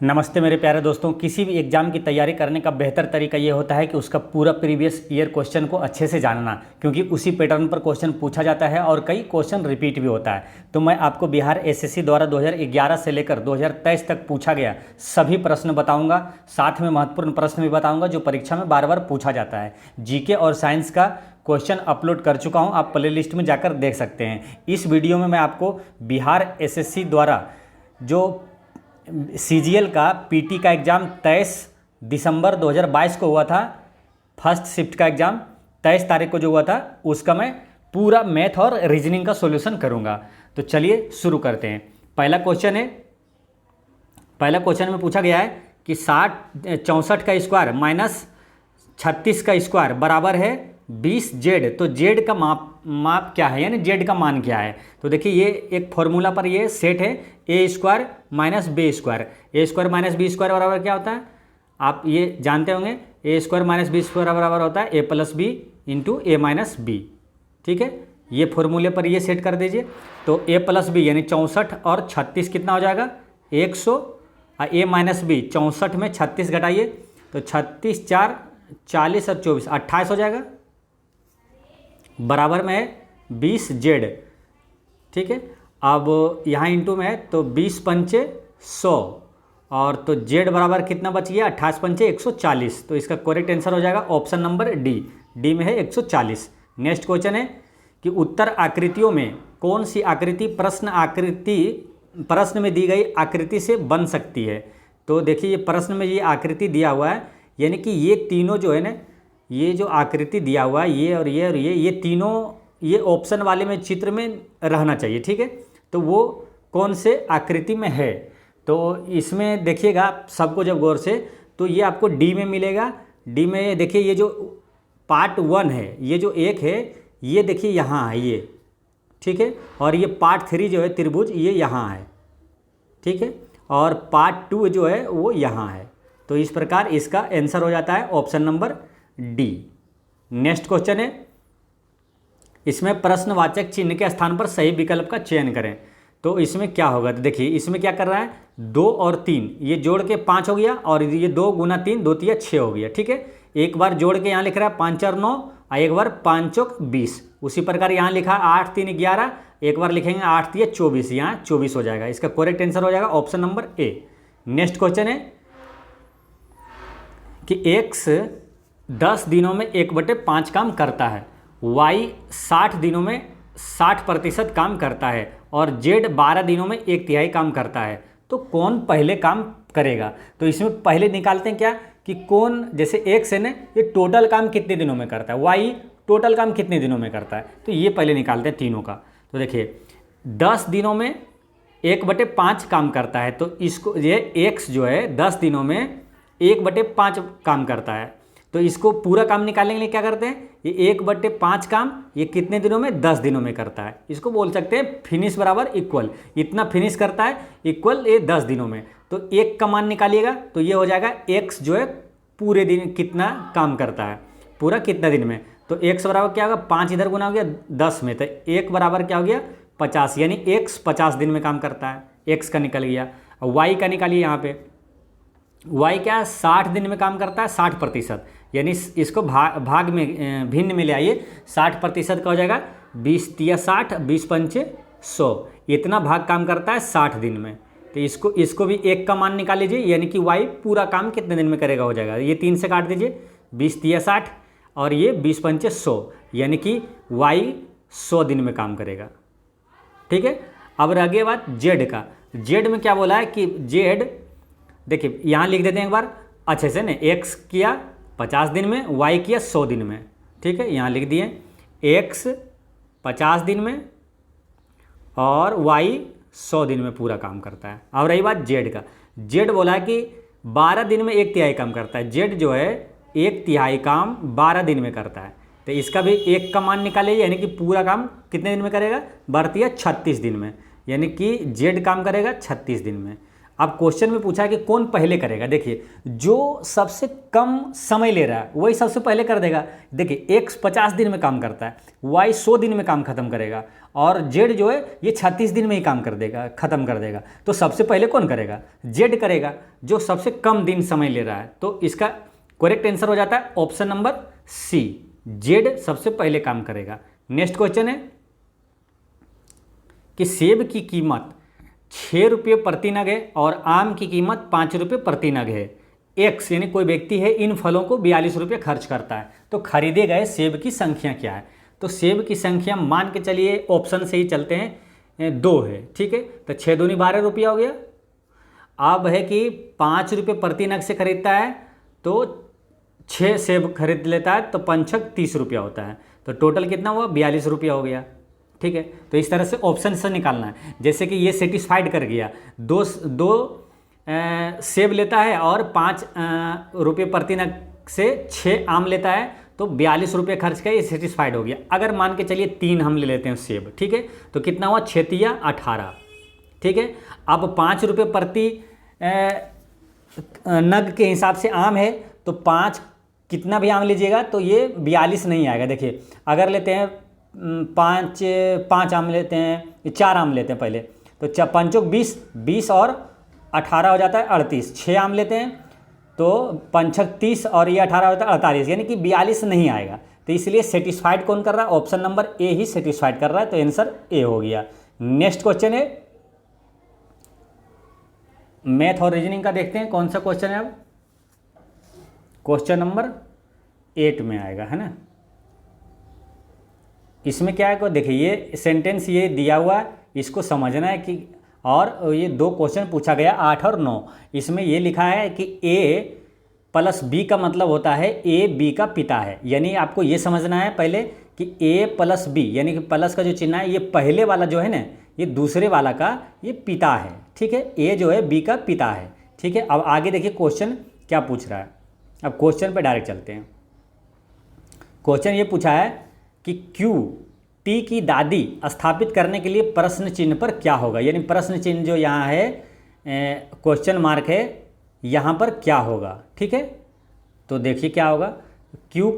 नमस्ते मेरे प्यारे दोस्तों। किसी भी एग्ज़ाम की तैयारी करने का बेहतर तरीका ये होता है कि उसका पूरा प्रीवियस ईयर क्वेश्चन को अच्छे से जानना, क्योंकि उसी पैटर्न पर क्वेश्चन पूछा जाता है और कई क्वेश्चन रिपीट भी होता है। तो मैं आपको बिहार एसएससी द्वारा 2011 से लेकर 2023 तक पूछा गया सभी प्रश्न बताऊँगा, साथ में महत्वपूर्ण प्रश्न भी बताऊँगा जो परीक्षा में बार बार पूछा जाता है। जीके और साइंस का क्वेश्चन अपलोड कर चुका हूँ, आप प्लेलिस्ट में जाकर देख सकते हैं। इस वीडियो में मैं आपको बिहार एसएससी द्वारा जो सीजीएल का पीटी का एग्ज़ाम 23 दिसंबर 2022 को हुआ था, फर्स्ट शिफ्ट का एग्ज़ाम 23 तारीख को जो हुआ था, उसका मैं पूरा मैथ और रीजनिंग का सॉल्यूशन करूंगा। तो चलिए शुरू करते हैं। पहला क्वेश्चन में पूछा गया है कि 64 का स्क्वायर माइनस 36 का स्क्वायर बराबर है 20 जेड। तो जेड का माप क्या है, यानी जेड का मान क्या है। तो देखिए ये एक फॉर्मूला पर ये सेट है, ए स्क्वायर माइनस बी स्क्वायर। ए स्क्वायर माइनस बी स्क्वायर बराबर क्या होता है, आप ये जानते होंगे। ए स्क्वायर माइनस बी स्क्वायर बराबर होता है ए प्लस बी इंटू ए माइनस बी। ठीक है, ये फॉर्मूले पर ये सेट कर दीजिए। तो ए प्लस बी यानी 64 और 36 कितना हो जाएगा 100, और ए माइनस बी 64 में 36 घटाइए तो 36 4 40 और 24 28 हो जाएगा, बराबर में है 20 जेड। ठीक है, अब यहाँ इंटू में है तो 20 पंचे 100, और तो जेड बराबर कितना बच गया 28 पंचे 140। तो इसका करेक्ट आंसर हो जाएगा ऑप्शन नंबर डी में है 140। नेक्स्ट क्वेश्चन है कि उत्तर आकृतियों में कौन सी आकृति प्रश्न में दी गई आकृति से बन सकती है। तो देखिए ये प्रश्न में ये आकृति दिया हुआ है, यानी कि ये तीनों जो है ना, ये जो आकृति दिया हुआ है ये और ये और ये तीनों ये ऑप्शन वाले में चित्र में रहना चाहिए। ठीक है, तो वो कौन से आकृति में है। तो इसमें देखिएगा सबको जब गौर से, तो ये आपको डी में मिलेगा। डी में देखिए ये जो पार्ट 1 है, ये जो एक है ये देखिए यहाँ है ये, ठीक है, और ये पार्ट 3 जो है त्रिभुज ये यहाँ है। ठीक है, और पार्ट 2 जो है वो यहाँ है। तो इस प्रकार इसका आंसर हो जाता है option number D. Next question है, इसमें प्रश्नवाचक चिन्ह के स्थान पर सही विकल्प का चयन करें। तो इसमें क्या होगा, तो देखिए इसमें क्या कर रहा है 2 और 3 ये जोड़ के 5 हो गया, और ये 2 गुना 3 2 तिया 6 हो गया। ठीक है, एक बार जोड़ के यहाँ लिख रहा है 5 और 9, और एक बार 5 चौक 20। उसी प्रकार यहाँ लिखा 8 3 11, एक बार लिखेंगे 8 तिया 24, यहाँ 24 हो जाएगा। इसका करेक्ट आंसर हो जाएगा option number A. Next question है कि एक्स 10 दिनों में 1/5 काम करता है, y 60 दिनों में 60% काम करता है, और z 12 दिनों में 1/3 काम करता है। तो कौन पहले काम करेगा। तो इसमें पहले निकालते हैं क्या कि कौन, जैसे x है ना, ये टोटल काम कितने दिनों में करता है, y टोटल काम कितने दिनों में करता है। तो ये पहले निकालते हैं तीनों का। तो देखिए 10 दिनों में 1/5 काम करता है, तो इसको ये x जो है 10 दिनों में 1/5 काम करता है। तो इसको पूरा काम निकालने के लिए क्या करते हैं, ये 1/5 काम ये कितने दिनों में 10 दिनों में करता है। इसको बोल सकते हैं फिनिश बराबर इक्वल, इतना फिनिश करता है इक्वल ये 10 दिनों में। तो एक का मान निकालिएगा तो ये हो जाएगा x जो है पूरे दिन कितना काम करता है, पूरा कितना दिन में। तो x बराबर क्या होगा 5 इधर गुना हो गया 10 में, तो 1 बराबर क्या हो गया 50, यानी x 50 दिन में काम करता है। x का निकल गया। और y का निकालिए यहाँ पे, y क्या 60 दिन में काम करता है 60%, यानी इसको भाग में भिन्न में ले आइए। 60% का हो जाएगा 20 तिया 60 20 पंचे 100, इतना भाग काम करता है 60 दिन में। तो इसको भी एक का मान निकाल लीजिए, यानी कि y पूरा काम कितने दिन में करेगा हो जाएगा। ये 3 से काट दीजिए, 20 तिया 60 और ये 20 पंचे 100, यानी कि y 100 दिन में काम करेगा। ठीक है, अब रह गया बात z का। z में क्या बोला है कि z देखिए यहाँ लिख देते हैं एक बार अच्छे से ना, x किया 50 दिन में, y किया 100 दिन में। ठीक है, यहाँ लिख दिए x 50 दिन में और y 100 दिन में पूरा काम करता है। अब रही बात z का। z बोला है कि 12 दिन में 1/3 काम करता है। z जो है 1/3 काम 12 दिन में करता है। तो इसका भी एक का मान निकालिए, यानी कि पूरा काम कितने दिन में करेगा, 36 दिन में, यानी कि z काम करेगा 36 दिन में। अब क्वेश्चन में पूछा है कि कौन पहले करेगा। देखिए जो सबसे कम समय ले रहा है वही सबसे पहले कर देगा। देखिए x 50 दिन में काम करता है, y 100 दिन में काम खत्म करेगा, और जेड जो है ये 36 दिन में ही काम कर देगा, ख़त्म कर देगा। तो सबसे पहले कौन करेगा? जेड करेगा, जो सबसे कम दिन समय ले रहा है। तो इसका करेक्ट आंसर हो जाता है ऑप्शन नंबर सी, जेड सबसे पहले काम करेगा। नेक्स्ट क्वेश्चन है कि सेब की कीमत 6 रुपये प्रति नग है और आम की कीमत 5 रुपये प्रति नग है। एक्स यानी कोई व्यक्ति है इन फलों को 42 रुपये खर्च करता है, तो खरीदे गए सेब की संख्या क्या है? तो सेब की संख्या मान के चलिए ऑप्शन से ही चलते हैं, 2 है, ठीक है। तो 6 दूनी 12 रुपया हो गया। अब है कि 5 रुपये प्रति नग से खरीदता है तो 6 सेब खरीद लेता है, तो 5 30 रुपया होता है। तो टोटल कितना हुआ? 42 रुपया हो गया, ठीक है। तो इस तरह से ऑप्शन से निकालना है। जैसे कि ये सेटिस्फाइड कर गया, दो सेब लेता है और 5 रुपये प्रति नग से 6 आम लेता है, तो 42 रुपये खर्च का ये सेटिस्फाइड हो गया। अगर मान के चलिए 3 हम ले लेते हैं सेब, ठीक है, तो कितना हुआ? 6 तिया 18, ठीक है। अब 5 रुपये प्रति नग के हिसाब से आम है, तो 5 कितना भी आम लीजिएगा तो ये 42 नहीं आएगा। देखिए अगर लेते हैं 5 आम लेते हैं, 4 आम लेते हैं पहले, तो 5 20, 20 और 18 हो जाता है 38। 6 आम लेते हैं तो 5 30 और ये 18 होता है 48, यानी कि 42 नहीं आएगा। तो इसलिए सेटिस्फाइड कौन कर रहा है? Option number A he satisfied कर रहा है, तो आंसर ए हो गया। नेक्स्ट क्वेश्चन है मैथ और रीजनिंग का, देखते हैं कौन सा क्वेश्चन है। अब क्वेश्चन नंबर 8 में आएगा, है ना। इसमें क्या है को देखिए, ये सेंटेंस ये दिया हुआ है, इसको समझना है कि, और ये 2 क्वेश्चन पूछा गया 8 और 9। इसमें ये लिखा है कि ए प्लस बी का मतलब होता है ए बी का पिता है। यानी आपको ये समझना है पहले कि ए प्लस बी, यानी कि प्लस का जो चिन्ह है ये पहले वाला जो है ना, ये दूसरे वाला का ये पिता है, ठीक है। ए जो है बी का पिता है, ठीक है। अब आगे देखिए क्वेश्चन क्या पूछ रहा है। अब क्वेश्चन पे डायरेक्ट चलते हैं। क्वेश्चन ये पूछा है कि क्यू टी की दादी स्थापित करने के लिए प्रश्न चिन्ह पर क्या होगा। यानी प्रश्न चिन्ह जो यहाँ है, क्वेश्चन मार्क है, यहाँ पर क्या होगा, ठीक है। तो देखिए क्या होगा, क्यू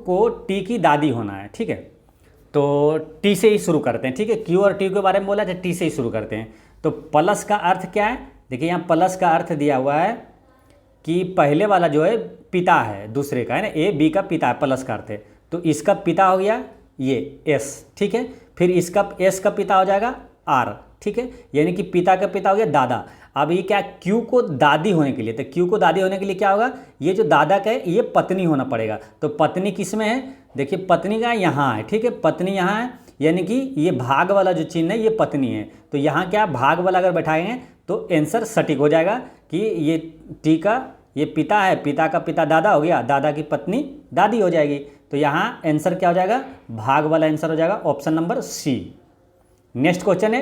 को टी की दादी होना है, ठीक है। तो टी से ही शुरू करते हैं, ठीक है। क्यू और टी के बारे में बोला था, टी से ही शुरू करते हैं। तो प्लस का अर्थ क्या है? देखिए यहाँ प्लस का अर्थ दिया हुआ है कि पहले वाला जो है पिता है दूसरे का, है ना, ए बी का पिता है, प्लस का अर्थ है। तो इसका पिता हो गया ये एस, ठीक है। फिर इसका एस का पिता हो जाएगा आर, ठीक है। यानी कि पिता का पिता हो गया दादा। अब ये क्या, क्यू को दादी होने के लिए, तो क्यू को दादी होने के लिए क्या होगा? ये जो दादा का है ये पत्नी होना पड़ेगा। तो पत्नी किस में है? देखिए पत्नी का यहाँ है, ठीक है, पत्नी यहाँ है, यानी कि ये भाग वाला जो चिन्ह है ये पत्नी है। तो यहाँ क्या भाग वाला अगर बैठाएंगे तो आंसर सटीक हो जाएगा कि ये टी का ये पिता है, पिता का पिता दादा हो गया, दादा की पत्नी दादी हो जाएगी। तो यहाँ आंसर क्या हो जाएगा? भाग वाला आंसर हो जाएगा option number C. Next question है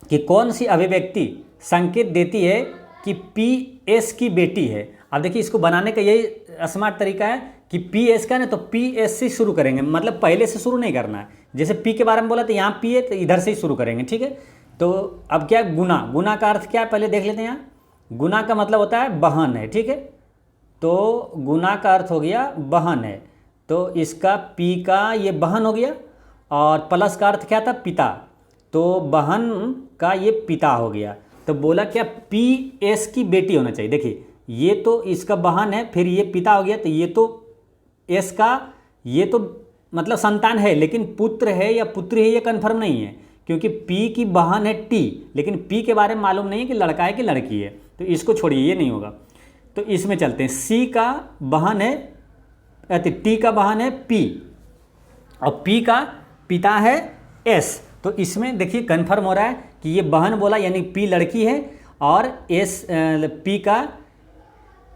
कि कौन सी अभिव्यक्ति संकेत देती है कि पी एस की बेटी है। अब देखिए इसको बनाने का यही स्मार्ट तरीका है कि पी एस का ना, तो पी एस से शुरू करेंगे, मतलब पहले से शुरू नहीं करना है। जैसे पी के बारे में बोला तो यहाँ पी है, तो इधर से ही शुरू करेंगे, ठीक है। तो अब क्या गुना, गुना का अर्थ क्या है पहले देख लेते हैं। यहाँ गुना का मतलब होता है बहन है, ठीक है। तो गुना का अर्थ हो गया बहन है, तो इसका पी का ये बहन हो गया, और प्लस का अर्थ क्या था? पिता, तो बहन का ये पिता हो गया। तो बोला क्या पी एस की बेटी होना चाहिए। देखिए ये तो इसका बहन है, फिर ये पिता हो गया, तो ये तो एस का ये तो मतलब संतान है, लेकिन पुत्र है या पुत्री है ये कन्फर्म नहीं है, क्योंकि पी की बहन है टी, लेकिन पी के बारे में मालूम नहीं है कि लड़का है कि लड़की है। तो इसको छोड़िए, ये नहीं होगा। तो इसमें चलते हैं, सी का बहन है, टी का बहन है पी, और पी का पिता है एस। तो इसमें देखिए कंफर्म हो रहा है कि ये बहन बोला, यानी पी लड़की है, और एस पी का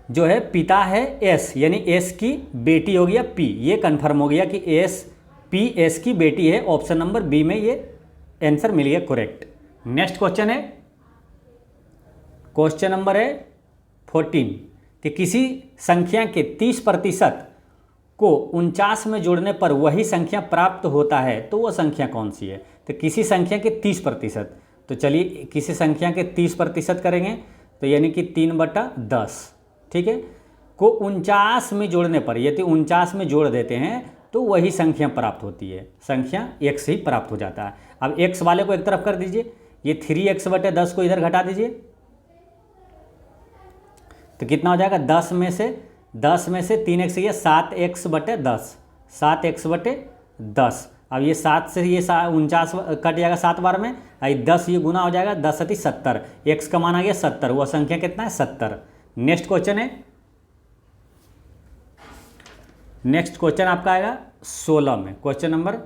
जो है पिता है एस, यानी एस की बेटी हो गया पी। ये कंफर्म हो गया कि एस पी एस की बेटी है। ऑप्शन नंबर बी में ये आंसर मिल गया करेक्ट। नेक्स्ट क्वेश्चन है, क्वेश्चन नंबर है 14 कि किसी संख्या के 30% को 49 में जोड़ने पर वही संख्या प्राप्त होता है, तो वह संख्या कौन सी है? तो किसी संख्या के 30%, तो चलिए किसी संख्या के 30% करेंगे, तो यानी कि 3/10, ठीक है, को 49 में जोड़ने पर, यदि 49 में जोड़ देते हैं तो वही संख्या प्राप्त होती है, संख्या x ही प्राप्त हो जाता है। अब x वाले को एक तरफ कर दीजिए, ये 3x/10 को इधर घटा दीजिए, तो कितना हो जाएगा 10 में से 3x ये 7x/10, 7x/10। अब ये 7 से ये 49 कट जाएगा 7 बार में, 10 ये गुना हो जाएगा, 10 × 70, x का मान आ गया 70, वह संख्या कितना है 70। नेक्स्ट क्वेश्चन है, नेक्स्ट क्वेश्चन आपका आएगा 16 में। क्वेश्चन नंबर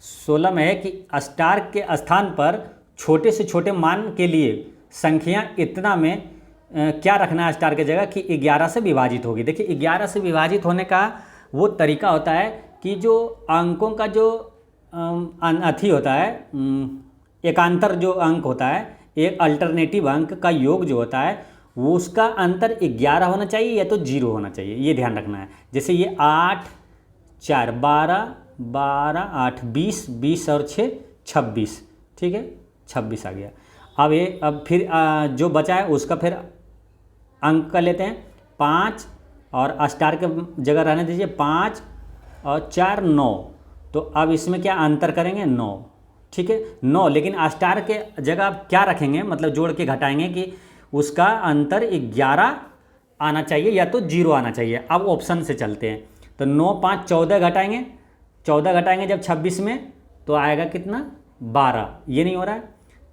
16 में है कि स्टार के स्थान पर छोटे से छोटे मान के लिए संख्या इतना में क्या रखना है स्टार की जगह कि 11 से विभाजित होगी। देखिए 11 से विभाजित होने का वो तरीका होता है कि जो अंकों का जो अथी होता है, एकांतर जो अंक होता है, एक अल्टरनेटिव अंक का योग जो होता है वो उसका अंतर 11 होना चाहिए या तो 0 होना चाहिए, ये ध्यान रखना है। जैसे ये 8 4 12 12 8 20 20 और 6 26, ठीक है 26 आ गया। अब फिर जो बचा है उसका फिर अंक कर लेते हैं 5 और स्टार के जगह रहने दीजिए 5 और 4 9, तो अब इसमें क्या अंतर करेंगे 9, ठीक है 9, लेकिन स्टार के जगह आप क्या रखेंगे, मतलब जोड़ के घटाएंगे कि उसका अंतर 11 आना चाहिए या तो 0 आना चाहिए। अब ऑप्शन से चलते हैं, तो 9 5 14 घटाएंगे, 14 घटाएंगे जब 26 में तो आएगा कितना 12, ये नहीं हो रहा है।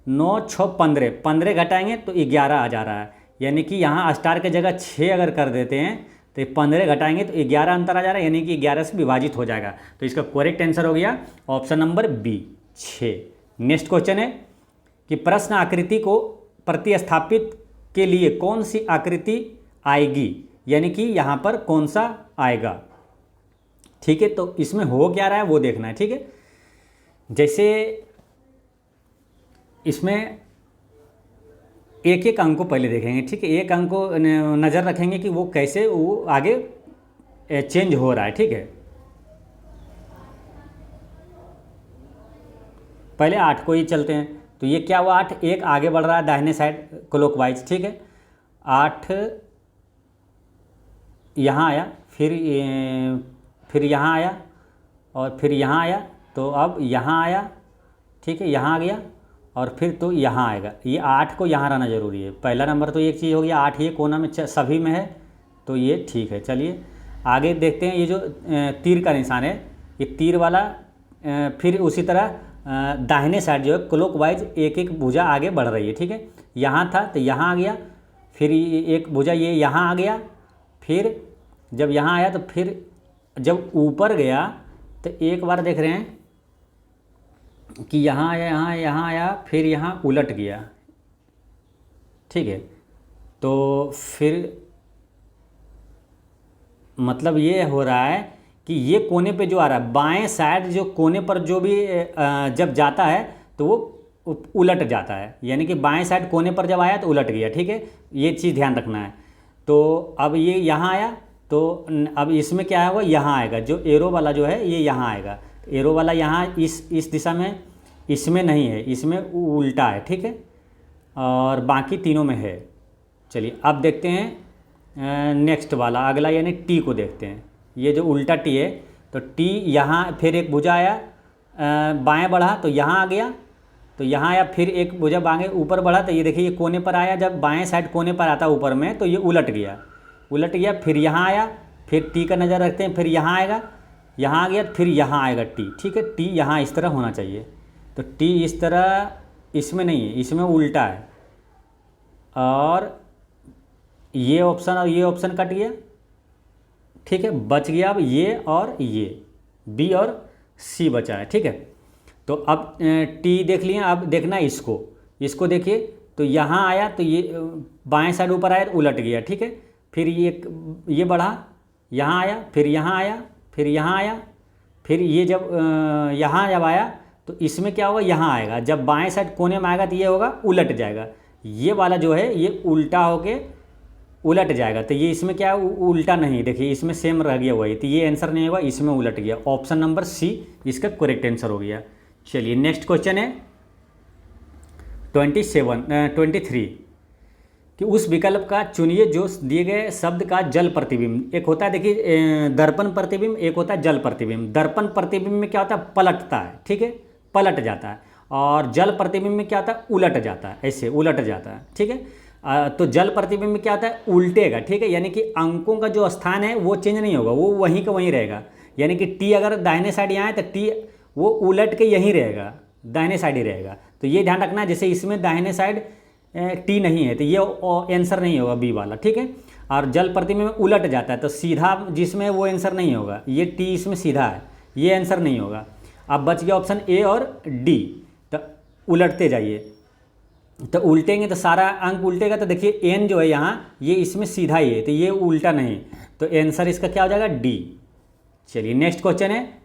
9 6 15, 15 घटाएंगे तो 11 आ जा रहा है, यानी कि यहाँ स्टार के जगह 6 अगर कर देते हैं तो 15 घटाएंगे तो 11 अंतर आ जा रहा है, यानी कि 11 से विभाजित हो जाएगा। तो इसका करेक्ट आंसर हो गया option number B 6। Next question है कि प्रश्न आकृति को प्रतिस्थापित के लिए कौन सी आकृति आएगी, यानी कि यहाँ पर कौन सा आएगा, ठीक है। तो इसमें हो क्या रहा है वो देखना है, ठीक है। जैसे इसमें एक एक अंक को पहले देखेंगे, ठीक है, एक अंक को नज़र रखेंगे कि वो कैसे वो आगे चेंज हो रहा है, ठीक है। पहले 8 को ही चलते हैं, तो ये क्या हुआ 8 एक आगे बढ़ रहा है दाहिने साइड क्लॉकवाइज, ठीक है। 8 यहाँ आया, फिर यहाँ आया और फिर यहाँ आया, तो अब यहाँ आया, ठीक है, यहाँ आ गया और फिर तो यहाँ आएगा। ये 8 को यहाँ रहना ज़रूरी है। पहला नंबर तो एक चीज़ हो गया, 8 ये कोना में सभी में है, तो ये ठीक है। चलिए आगे देखते हैं, ये जो तीर का निशान है, ये तीर वाला फिर उसी तरह दाहिने साइड जो है क्लॉकवाइज एक एक भुजा आगे बढ़ रही है, ठीक है। यहाँ था तो यहाँ आ गया, फिर एक भुजा ये यहाँ आ गया, फिर जब यहाँ आया तो फिर जब ऊपर गया तो एक बार देख रहे हैं कि यहाँ आया, यहाँ आया, फिर यहाँ उलट गया, ठीक है। तो फिर मतलब ये हो रहा है कि ये कोने पे जो आ रहा है बाएं साइड जो कोने पर जो भी जब जाता है तो वो उलट जाता है, यानी कि बाएं साइड कोने पर जब आया तो उलट गया, ठीक है। ये चीज़ ध्यान रखना है। तो अब ये यहाँ आया, तो अब इसमें क्या होगा यहाँ आएगा, जो एरो वाला जो है ये यहाँ आएगा, एरो वाला यहाँ इस दिशा में, इसमें नहीं है, इसमें उल्टा है, ठीक है, और बाकी तीनों में है। चलिए अब देखते हैं नेक्स्ट वाला अगला, यानी टी को देखते हैं। ये जो उल्टा टी है, तो टी यहाँ फिर एक भुजा आया बाएं बढ़ा तो यहाँ आ गया, तो यहाँ आया, फिर एक भुजा बाएं ऊपर बढ़ा तो ये देखिए ये कोने पर आया, जब बाएं साइड कोने पर आता ऊपर में तो ये उलट गया, फिर यहाँ आया, फिर टी का नज़र रखते हैं, फिर यहाँ आएगा, यहाँ आ गया, फिर यहाँ आएगा टी, ठीक है। टी यहाँ इस तरह होना चाहिए, तो टी इस तरह इसमें नहीं है, इसमें उल्टा है, और ये ऑप्शन और ये ऑप्शन कट गया, ठीक है। बच गया अब ये और ये, बी और सी बचा है, ठीक है। तो अब टी देख लिया, अब देखना इसको देखिए, तो यहाँ आया तो ये बाएं साइड ऊपर आया तो उलट गया, ठीक है। फिर ये बढ़ा, यहाँ आया, फिर यहाँ आया, फिर यहाँ आया, फिर ये जब यहाँ जब आया तो इसमें क्या होगा यहाँ आएगा, जब बाएं साइड कोने में आएगा तो ये होगा उलट जाएगा, ये वाला जो है ये उल्टा होके उलट जाएगा, तो ये इसमें क्या उल्टा नहीं, देखिए इसमें सेम रह गया वही, तो ये आंसर नहीं होगा, इसमें उलट गया। ऑप्शन नंबर सी इसका करेक्ट आंसर हो गया। चलिए नेक्स्ट क्वेश्चन है 23। कि उस विकल्प का चुनिए जो दिए गए शब्द का जल प्रतिबिंब। एक होता है देखिए दर्पण प्रतिबिंब, एक होता है जल प्रतिबिंब। दर्पण प्रतिबिंब में क्या होता है, पलटता है, ठीक है, पलट जाता है। और जल प्रतिबिंब में क्या होता है, उलट जाता है, ऐसे उलट जाता है, ठीक है। तो जल प्रतिबिंब में क्या होता है, उल्टेगा, ठीक है, यानी कि अंकों का जो स्थान है वो चेंज नहीं होगा, वो वहीं का वहीं रहेगा। यानी कि टी अगर दाहिने साइड यहाँ है तो टी वो उलट के यहीं रहेगा, दाहिने साइड ही रहेगा। तो ये ध्यान रखना, जैसे इसमें दाहिने साइड टी नहीं है तो ये आंसर नहीं होगा बी वाला, ठीक है। और जल प्रतिबिंब में उलट जाता है तो सीधा जिसमें वो आंसर नहीं होगा, ये टी इसमें सीधा है, ये आंसर नहीं होगा। अब बच गया ऑप्शन ए और डी। तो उलटते जाइए, तो उल्टेंगे तो सारा अंक उल्टेगा। तो देखिए एन जो है यहाँ ये इसमें सीधा ही है तो ये उल्टा नहीं, तो आंसर इसका क्या हो जाएगा, डी। चलिए नेक्स्ट क्वेश्चन है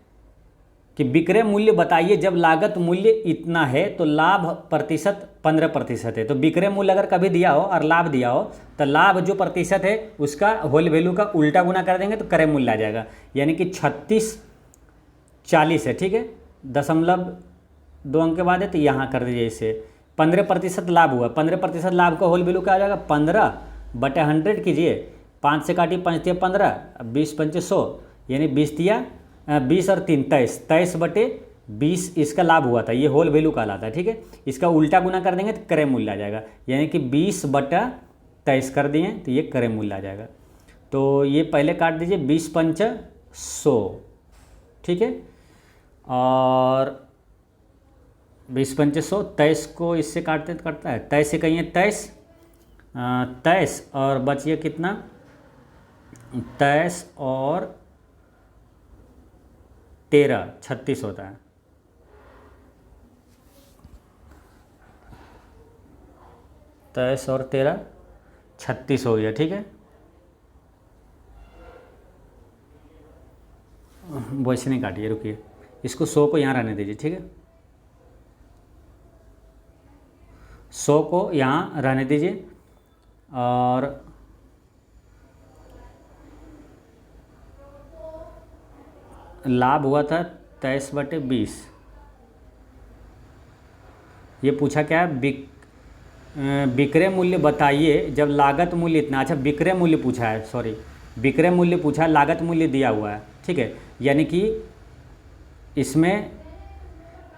कि विक्रय मूल्य बताइए, जब लागत मूल्य इतना है तो लाभ प्रतिशत 15% है। तो विक्रय मूल्य अगर कभी दिया हो और लाभ दिया हो तो लाभ जो प्रतिशत है उसका होल वैल्यू का उल्टा गुना कर देंगे तो क्रय मूल्य आ जाएगा। यानी कि 3640 है, ठीक है, 0.2 अंक के बाद है तो यहाँ कर दीजिए इसे। 15% लाभ हुआ, 15% लाभ का होल वैल्यू क्या आ जाएगा, 15/100 कीजिए, 5 से काटिए, 5 तिया 15, 20 पंचे 100, यानी 20 और 3 23, 23/20 इसका लाभ हुआ था, ये होल वैल्यू कहलाता है, ठीक है। इसका उल्टा गुना कर देंगे तो क्रय मूल्य आ जाएगा, यानी कि 20/23 कर दिए तो ये क्रय मूल्य आ जाएगा। तो ये पहले काट दीजिए, 20 पंच 100, ठीक है, और 20 पंच 100, 23 को इससे काटते तो कटता है, 23 से कहिए 23 और बचिए कितना, 23 और 13, 36 होता है। तेईस और 13 36 हो गया, ठीक है। वैसे नहीं काटिए, रुकिए, इसको 100 को यहाँ रहने दीजिए, ठीक है, 100 को यहाँ रहने दीजिए। और लाभ हुआ था 23/20। ये पूछा क्या है, विक्रय मूल्य बताइए जब लागत मूल्य इतना। अच्छा विक्रय मूल्य पूछा है, सॉरी, विक्रय मूल्य पूछा है, लागत मूल्य दिया हुआ है, ठीक है। यानी कि इसमें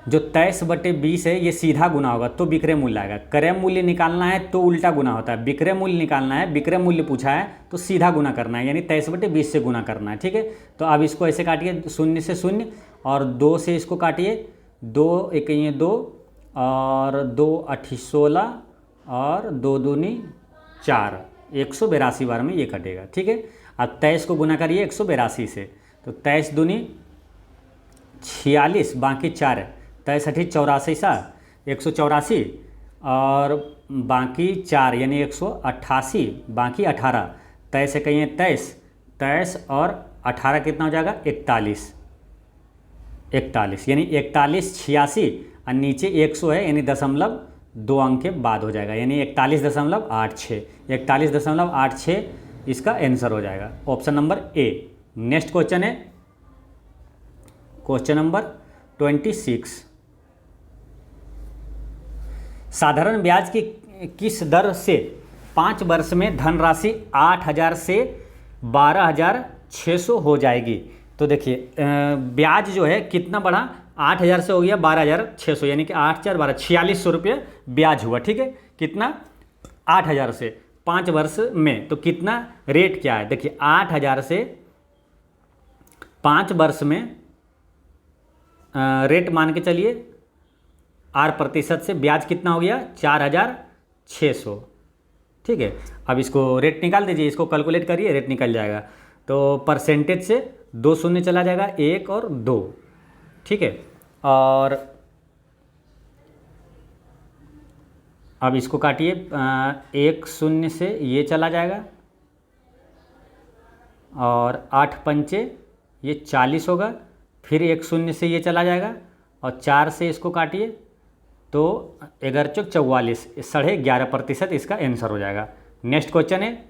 जो 23/20 है ये सीधा गुना होगा तो विक्रय मूल्य आएगा। क्रय मूल्य निकालना है तो उल्टा गुना होता है, विक्रय मूल्य निकालना है, विक्रय मूल्य पूछा है तो सीधा गुना करना है, यानी 23/20 से गुना करना है, ठीक है। तो अब इसको ऐसे काटिए, 0 से 0 और 2 से इसको काटिए, 2 एक 2 और 2 8 16 और 2 दूनी 4, 182 बार में ये कटेगा, ठीक है। अब 23 को गुना करिए 182 से, तो 23 दूनी 46, बाकी 4 है, 23 8 84 सा 184 और बाकी 4 यानी 188, बाकी 18, 23 से कहिए 23 और 18 कितना हो जाएगा, 41 यानी 41 86 और नीचे 100 है, यानी 0.2 अंक के बाद हो जाएगा, यानी 41.86, 41.86 इसका आंसर हो जाएगा, option number A. Next question है क्वेश्चन नंबर 26। साधारण ब्याज की किस दर से 5 वर्ष में धनराशि 8,000 से 12,600 हो जाएगी। तो देखिए ब्याज जो है कितना बढ़ा, 8,000 से हो गया 12,600, यानी कि 8 4 12 4600 रुपये ब्याज हुआ, ठीक है। कितना, 8,000 से 5 वर्ष में, तो कितना रेट क्या है, देखिए 8,000 से 5 वर्ष में रेट मान के चलिए 8% से ब्याज कितना हो गया, 4,600, ठीक है। अब इसको रेट निकाल दीजिए, इसको कैलकुलेट करिए, रेट निकल जाएगा। तो परसेंटेज से 2 शून्य चला जाएगा, 1 और 2, ठीक है। और अब इसको काटिए, 1 शून्य से ये चला जाएगा और 8 पंचे ये 40 होगा, फिर 1 शून्य से ये चला जाएगा और 4 से इसको काटिए तो 11 चौक 44, 11.5% इसका आंसर हो जाएगा। नेक्स्ट क्वेश्चन है,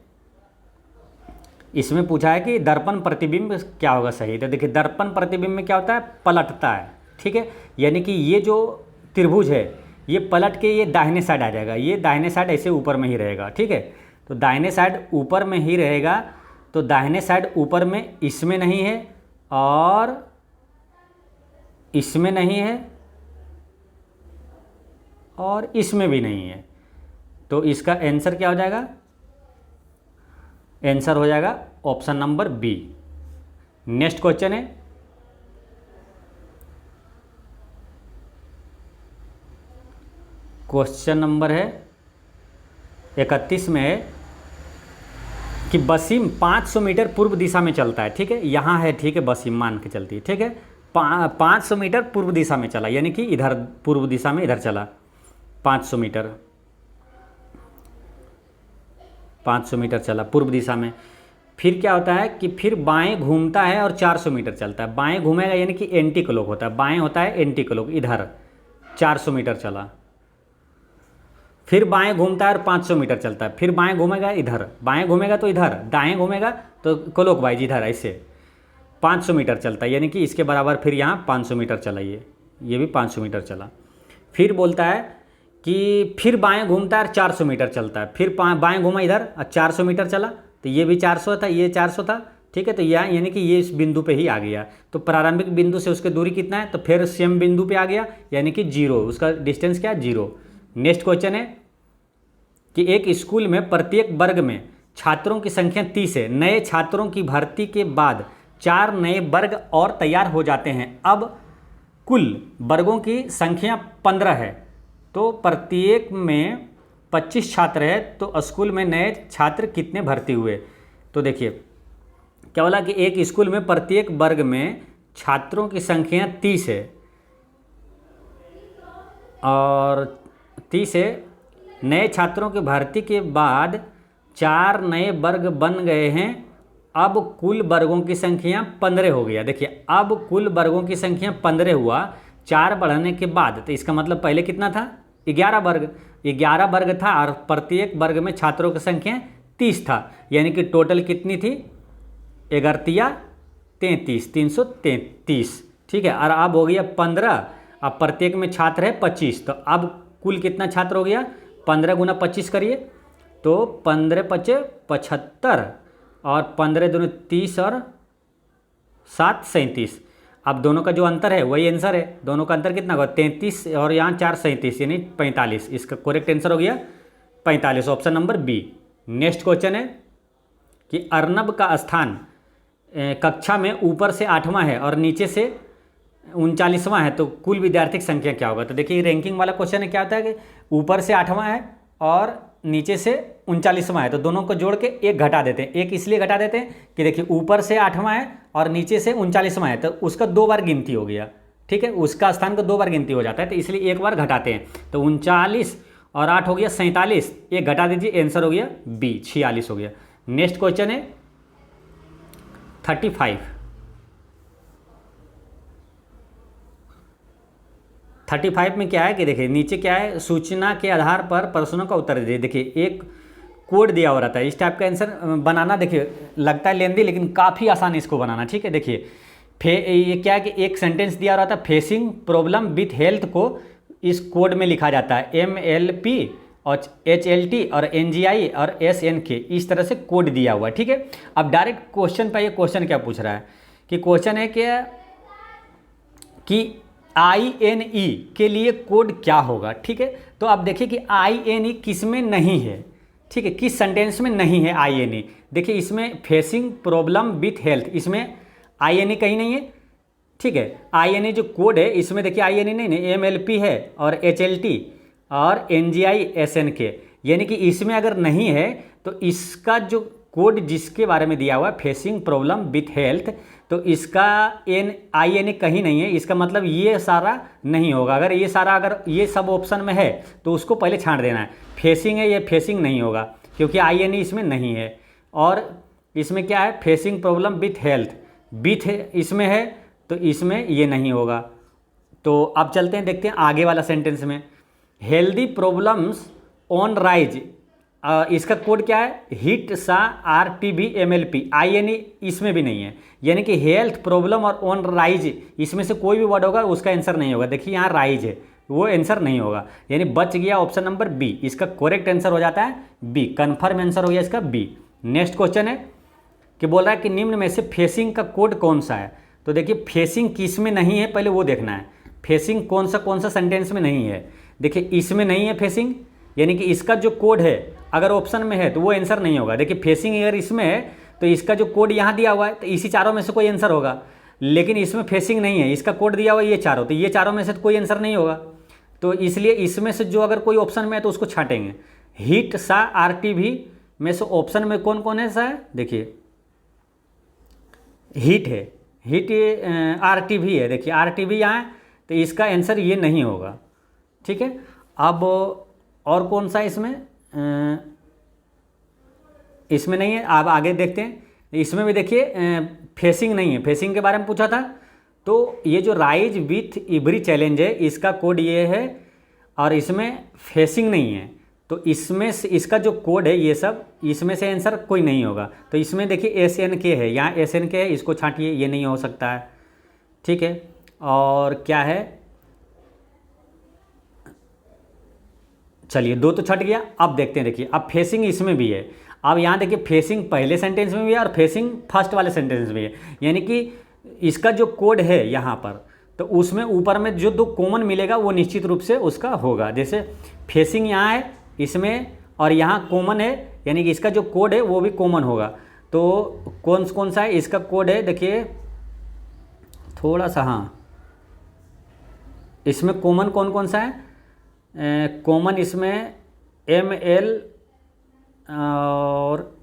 इसमें पूछा है कि दर्पण प्रतिबिंब क्या होगा सही। तो देखिए दर्पण प्रतिबिंब में क्या होता है, पलटता है, ठीक है। यानी कि ये जो त्रिभुज है ये पलट के ये दाहिने साइड आ जाएगा, ये दाहिने साइड ऐसे ऊपर में ही रहेगा, ठीक है। तो दाहिने साइड ऊपर में ही रहेगा, तो दाहिने साइड ऊपर में इसमें नहीं है और इसमें नहीं है और इसमें भी नहीं है, तो इसका आंसर क्या हो जाएगा? आंसर हो जाएगा option number B. Next question है, क्वेश्चन नंबर है 31 में है कि वसीम 500 मीटर पूर्व दिशा में चलता है, ठीक है। यहाँ है, ठीक है, वसीम मान के चलती है, ठीक है। 500 मीटर पूर्व दिशा में चला, यानी कि इधर पूर्व दिशा में इधर चला 500 मीटर, 500 मीटर चला पूर्व दिशा में। फिर क्या होता है कि फिर बाएं घूमता है और 400 मीटर चलता है। बाएं घूमेगा यानी कि एंटी क्लॉक होता है, बाएं होता है एंटी क्लॉक, इधर 400 मीटर चला। फिर बाएं घूमता है और 500 मीटर चलता है। फिर बाएं घूमेगा इधर, बाएं घूमेगा तो इधर, दाएं घूमेगा तो क्लॉक वाइज इधर ऐसे 500 मीटर चलता है, यानी कि इसके बराबर फिर यहाँ 500 मीटर चला, ये भी 500 मीटर चला। फिर बोलता है कि फिर बाएं घूमता है और 400 मीटर चलता है। फिर बाएं घूमा इधर और 400 मीटर चला, तो ये भी 400 था, ये 400 था, ठीक है। तो यहाँ यानी कि ये इस बिंदु पे ही आ गया। तो प्रारंभिक बिंदु से उसके दूरी कितना है? तो फिर सेम बिंदु पे आ गया, यानी कि 0, उसका डिस्टेंस क्या है? 0। नेक्स्ट क्वेश्चन है कि एक स्कूल में प्रत्येक वर्ग में छात्रों की संख्या 30 है। नए छात्रों की भर्ती के बाद 4 नए वर्ग और तैयार हो जाते हैं। अब कुल वर्गों की संख्या 15 है, तो प्रत्येक में 25 छात्र है, तो स्कूल में नए छात्र कितने भर्ती हुए? तो देखिए क्या बोला कि एक स्कूल में प्रत्येक वर्ग में छात्रों की संख्या 30 है और 30 है। नए छात्रों की भर्ती के बाद 4 नए वर्ग बन गए हैं। अब कुल वर्गों की संख्या 15 हो गया। देखिए अब कुल वर्गों की संख्या 15 हुआ 4 बढ़ने के बाद, तो इसका मतलब पहले कितना था? 11 वर्ग, 11 वर्ग था और प्रत्येक वर्ग में छात्रों की संख्या 30 था, यानी कि टोटल कितनी थी? 11 33, 333, ठीक है। और अब हो गया 15, अब प्रत्येक में छात्र है 25, तो अब कुल कितना छात्र हो गया? 15 गुना 25 करिए, तो 15 पचे 75 और 15 दूनी 30 और 7 37। अब दोनों का जो अंतर है वही आंसर है। दोनों का अंतर कितना होगा? 33 और यहाँ 4 37, यानी 45। इसका करेक्ट आंसर हो गया 45, option number B. Next question है कि अर्नब का स्थान कक्षा में ऊपर से 8वां है और नीचे से 39वां है, तो कुल विद्यार्थी की संख्या क्या होगा? तो देखिए रैंकिंग वाला क्वेश्चन है, क्या होता है कि ऊपर से 8वां है और नीचे से 39वां है, तो दोनों को जोड़ के एक घटा देते हैं। एक इसलिए घटा देते हैं कि देखिए ऊपर से 8वां है और नीचे से 39वां है, तो उसका 2 बार गिनती हो गया, ठीक है। उसका स्थान का 2 बार गिनती हो जाता है, तो इसलिए एक बार घटाते हैं। तो 39 और 8 हो गया 47, एक घटा दीजिए, आंसर हो गया बी, 46 हो गया। नेक्स्ट क्वेश्चन है 35 में क्या है कि देखिए नीचे क्या है? सूचना के आधार पर प्रश्नों का उत्तर दीजिए। देखिए एक कोड दिया हो रहता है, इस टाइप का आंसर बनाना देखिए लगता है लेंदी, लेकिन काफ़ी आसान इसको बनाना, ठीक है। देखिए ये क्या है कि एक सेंटेंस दिया रहता है, फेसिंग प्रॉब्लम विथ हेल्थ को इस कोड में लिखा जाता है MLP और HLT और NGI और SNK, इस तरह से कोड दिया हुआ है, ठीक है। अब डायरेक्ट क्वेश्चन पर, ये क्वेश्चन क्या पूछ रहा है कि क्वेश्चन है क्या कि INE के लिए कोड क्या होगा, ठीक है। तो अब देखिए कि INE किस में नहीं है, ठीक है, किस सेंटेंस में नहीं है INE। देखिए इसमें फेसिंग प्रॉब्लम विथ हेल्थ, इसमें INE कहीं नहीं है, ठीक है। INE जो कोड है इसमें देखिए INE नहीं है, MLP है और HLT और NGI SNK, यानी कि इसमें अगर नहीं है तो इसका जो कोड जिसके बारे में दिया हुआ है फेसिंग प्रॉब्लम विथ हेल्थ, तो इसका INE कहीं नहीं है, इसका मतलब ये सारा नहीं होगा। अगर ये सारा, अगर ये सब ऑप्शन में है तो उसको पहले छांट देना है। फेसिंग है, ये फेसिंग नहीं होगा क्योंकि INE इसमें नहीं है। और इसमें क्या है? Facing problem with health, with इसमें है तो इसमें ये नहीं होगा। तो अब चलते हैं, देखते हैं आगे वाला सेंटेंस में, हेल्दी प्रॉब्लम्स ऑन राइज, इसका कोड क्या है? हिट सा RTB MLP, INE इसमें भी नहीं है, यानी कि हेल्थ प्रॉब्लम और ऑन राइज इसमें से कोई भी वर्ड होगा उसका आंसर नहीं होगा। देखिए यहाँ राइज है, वो आंसर नहीं होगा, यानी बच गया ऑप्शन नंबर बी। इसका करेक्ट आंसर हो जाता है बी, कन्फर्म आंसर हो गया इसका बी। नेक्स्ट क्वेश्चन है कि बोल रहा है कि निम्न में से फेसिंग का कोड कौन सा है। तो देखिए फेसिंग किस में नहीं है पहले वो देखना है, फेसिंग कौन सा सेंटेंस में नहीं है। देखिए इसमें नहीं है फेसिंग, यानी कि इसका जो कोड है अगर ऑप्शन में है तो वो आंसर नहीं होगा। देखिए फेसिंग अगर इसमें है तो इसका जो कोड यहाँ दिया हुआ है तो इसी चारों में से कोई आंसर होगा, लेकिन इसमें फेसिंग नहीं है, इसका कोड दिया हुआ है ये चारों, तो ये चारों में से तो कोई आंसर नहीं होगा। तो इसलिए इसमें से जो अगर कोई ऑप्शन में है तो उसको छांटेंगे। हीट सा RTV में से ऑप्शन में कौन कौन है सा है, देखिए हीट है, हीट RTV है, देखिए RTV यहाँ है तो इसका आंसर ये नहीं होगा। ठीक है, अब और कौन सा इसमें इसमें नहीं है, आप आगे देखते हैं। इसमें भी देखिए फेसिंग नहीं है, फेसिंग के बारे में पूछा था। तो ये जो राइज विथ एवरी चैलेंज है इसका कोड ये है और इसमें फेसिंग नहीं है, तो इसमें से इसका जो कोड है ये सब इसमें से आंसर कोई नहीं होगा। तो इसमें देखिए SNK है, यहाँ SNK है, इसको छांटिए, ये नहीं हो सकता है। ठीक है, और क्या है, चलिए दो तो छट गया। अब देखते हैं, देखिए अब फेसिंग इसमें भी है। अब यहाँ देखिए फेसिंग पहले सेंटेंस में भी है और फेसिंग फर्स्ट वाले सेंटेंस में है, यानी कि इसका जो कोड है यहाँ पर तो उसमें ऊपर में जो दो कॉमन मिलेगा वो निश्चित रूप से उसका होगा। जैसे फेसिंग यहाँ है इसमें और यहाँ कॉमन है, यानी कि इसका जो कोड है वो भी कॉमन होगा। तो कौन सा है इसका कोड है, देखिए थोड़ा सा, हाँ इसमें कॉमन कौन सा है, कॉमन इसमें ML और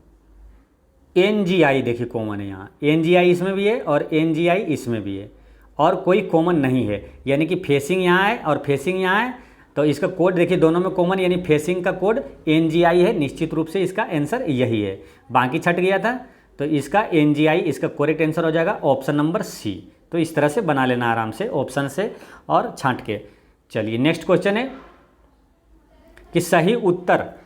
NGI, देखिए कॉमन है यहाँ, NGI इसमें भी है और NGI इसमें भी है, और कोई कॉमन नहीं है, यानी कि फेसिंग यहाँ है और फेसिंग यहाँ है। तो इसका कोड देखिए दोनों में कॉमन, यानी फेसिंग का कोड NGI है, निश्चित रूप से इसका आंसर यही है। बाकी छट गया था तो इसका NGI इसका करेक्ट आंसर हो जाएगा ऑप्शन नंबर C। तो इस तरह से बना लेना आराम से ऑप्शन से और छांट के। चलिए नेक्स्ट क्वेश्चन है कि सही उत्तर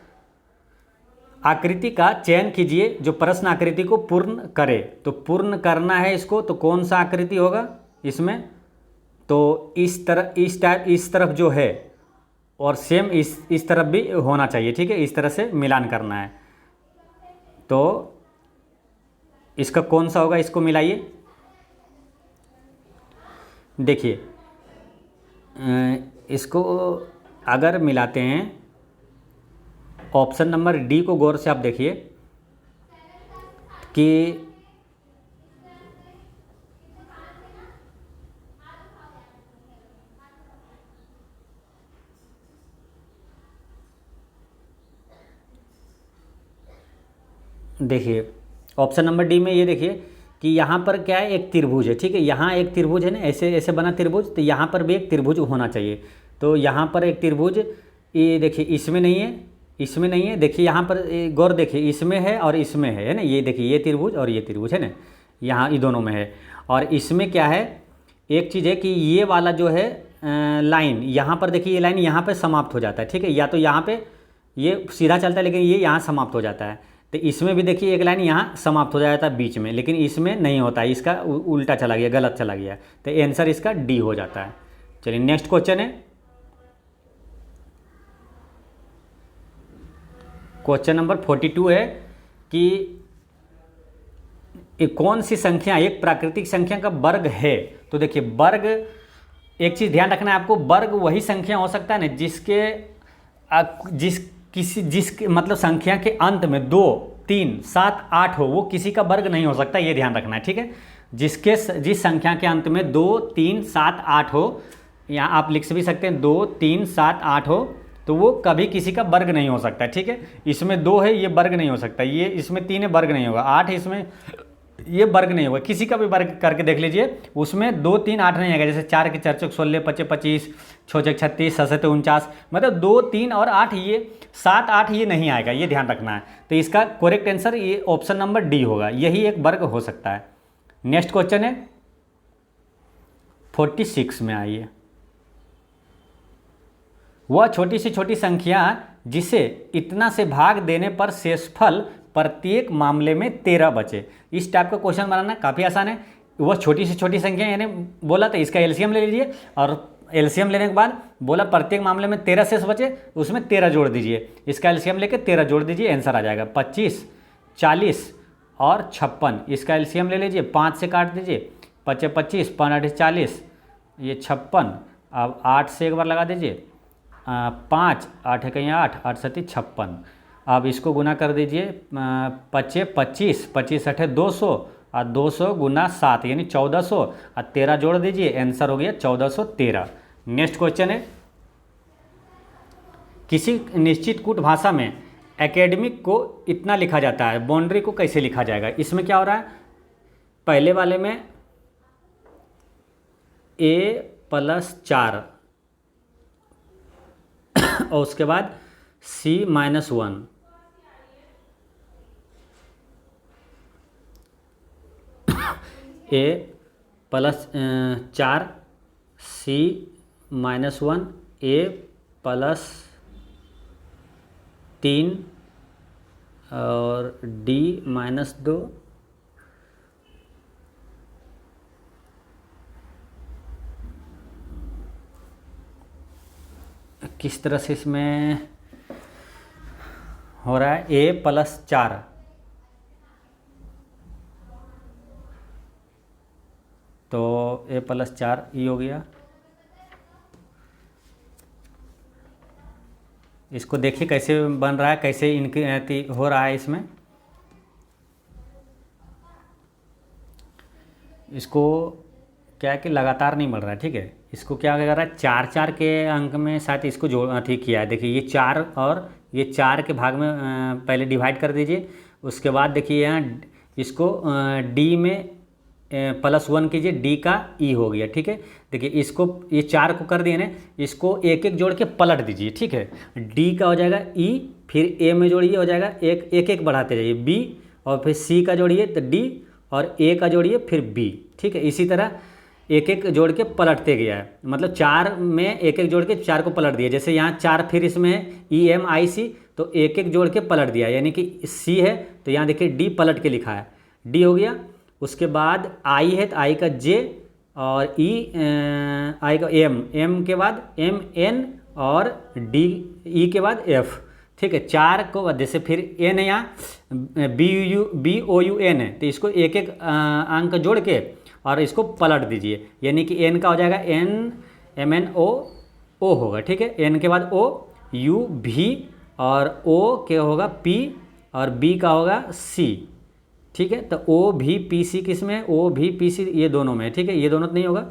आकृति का चयन कीजिए जो प्रश्न आकृति को पूर्ण करे। तो पूर्ण करना है इसको, तो कौन सा आकृति होगा इसमें, तो इस तरफ जो है और सेम इस तरफ भी होना चाहिए। ठीक है, इस तरह से मिलान करना है। तो इसका कौन सा होगा, इसको मिलाइए। देखिए इसको अगर मिलाते हैं, ऑप्शन नंबर डी को गौर से आप देखिए कि देखिए ऑप्शन नंबर डी में ये देखिए कि यहाँ पर क्या है, एक त्रिभुज है। ठीक है, यहाँ एक त्रिभुज है ना, ऐसे ऐसे बना त्रिभुज, तो यहाँ पर भी एक त्रिभुज होना चाहिए। तो यहाँ पर एक त्रिभुज, ये देखिए इसमें नहीं है, इसमें नहीं है, देखिए यहाँ पर गौर देखिए इसमें है और इसमें है ना, ये देखिए ये त्रिभुज और ये त्रिभुज है ना, यहाँ ये दोनों में है। और इसमें क्या है, एक चीज़ है कि ये वाला जो है लाइन, यहाँ पर देखिए ये लाइन यहाँ पर समाप्त हो जाता है। ठीक है, या तो यहाँ पे ये सीधा चलता है लेकिन ये यहाँ समाप्त हो जाता है। तो इसमें भी देखिए एक लाइन यहाँ समाप्त हो जाता है बीच में, लेकिन इसमें नहीं होता है, इसका उल्टा चला गया, गलत चला गया, तो आंसर इसका डी हो जाता है। चलिए नेक्स्ट क्वेश्चन है, क्वेश्चन नंबर 42 है कि कौन सी संख्या एक प्राकृतिक संख्या का वर्ग है। तो देखिए वर्ग, एक चीज़ ध्यान रखना है आपको, वर्ग वही संख्या हो सकता है ना जिसके मतलब संख्या के अंत में 2, 3, 7, 8 हो, वो किसी का वर्ग नहीं हो सकता, ये ध्यान रखना है। ठीक है, जिस संख्या के अंत में 2, 3, 7, 8 हो, यहाँ आप लिख भी सकते हैं 2, 3, 7, 8 हो, तो वो कभी किसी का वर्ग नहीं हो सकता। ठीक है, इसमें 2 है, ये वर्ग नहीं हो सकता, ये इसमें 3 है, वर्ग नहीं होगा, 8 है इसमें, ये वर्ग नहीं होगा, किसी का भी वर्ग करके देख लीजिए, उसमें 2, 3, 8 नहीं आएगा। जैसे 4 के 4 16, 25, 25, 6 36, 7 49, मतलब 2, 3 और 8, ये 7, 8 ये नहीं आएगा, ये ध्यान रखना है। तो इसका करेक्ट आंसर ये ऑप्शन नंबर डी होगा, यही एक वर्ग हो सकता है। नेक्स्ट क्वेश्चन है 46 में आइए, वह छोटी से छोटी संख्या जिसे इतना से भाग देने पर शेषफल प्रत्येक मामले में 13 बचे। इस टाइप का क्वेश्चन बनाना काफ़ी आसान है। वह छोटी से छोटी संख्या यानी बोला तो इसका एलसीएम ले लीजिए और एलसीएम लेने के बाद बोला प्रत्येक मामले में 13 शेष बचे, उसमें 13 जोड़ दीजिए, इसका एलसीएम लेके 13 जोड़ दीजिए, आंसर आ जाएगा 25, 40 और 56। इसका एलसीएम ले लीजिए, 5 से काट दीजिए, 5 25, 5 40, ये 56। अब 8 से एक बार लगा दीजिए, 5 8 कहीं 8 8 7 56। अब इसको गुना कर दीजिए, 5 25, 25 8 200 और 200 गुना 7 यानी 1400 और 13 जोड़ दीजिए, आंसर हो गया 1413। नेक्स्ट क्वेश्चन है, किसी निश्चित कूट भाषा में एकेडमिक को इतना लिखा जाता है, बाउंड्री को कैसे लिखा जाएगा? इसमें क्या हो रहा है, पहले वाले में a+4 और उसके बाद C-1, a+4 C-1 a+3 और D-2 किस तरह से इसमें हो रहा है, a+4 तो a+4 ई हो गया। इसको देखिए कैसे बन रहा है, कैसे इनकी हो रहा है। इसमें इसको क्या है कि लगातार नहीं बढ़ रहा है, ठीक है। इसको क्या कर रहा है, 4 के अंक में शायद इसको जोड़ अथी किया है। देखिए ये 4 और ये 4 के भाग में पहले डिवाइड कर दीजिए, उसके बाद देखिए यहाँ इसको डी में +1 कीजिए, डी का ई हो गया, ठीक है। देखिए इसको ये 4 को कर दिए ना, इसको एक एक जोड़ के पलट दीजिए, ठीक है। डी का हो जाएगा ई, फिर ए में जोड़िए हो जाएगा एक एक बढ़ाते जाइए बी, और फिर सी का जोड़िए तो डी, और ए का जोड़िए फिर बी, ठीक है। इसी तरह एक एक जोड़ के पलटते गया है, मतलब 4 में एक एक जोड़ के 4 को पलट दिया। जैसे यहाँ 4 फिर इसमें EMIC तो एक एक जोड़ के पलट दिया, यानी कि सी है तो यहाँ देखिए डी पलट के लिखा है, डी हो गया। उसके बाद आई है तो आई का जे, और आई का एम के बाद MN, और डी ई के बाद F, ठीक है। 4 को जैसे फिर एन है यहाँ BOUN है, तो इसको एक एक अंक जोड़ के और इसको पलट दीजिए, यानी कि एन का हो जाएगा NMNO होगा, ठीक है। एन के बाद OUV, और O के होगा P, और B का होगा C, ठीक है। तो OVPC किस में है, OVPC ये दोनों में है, ठीक है। ये दोनों तो नहीं होगा।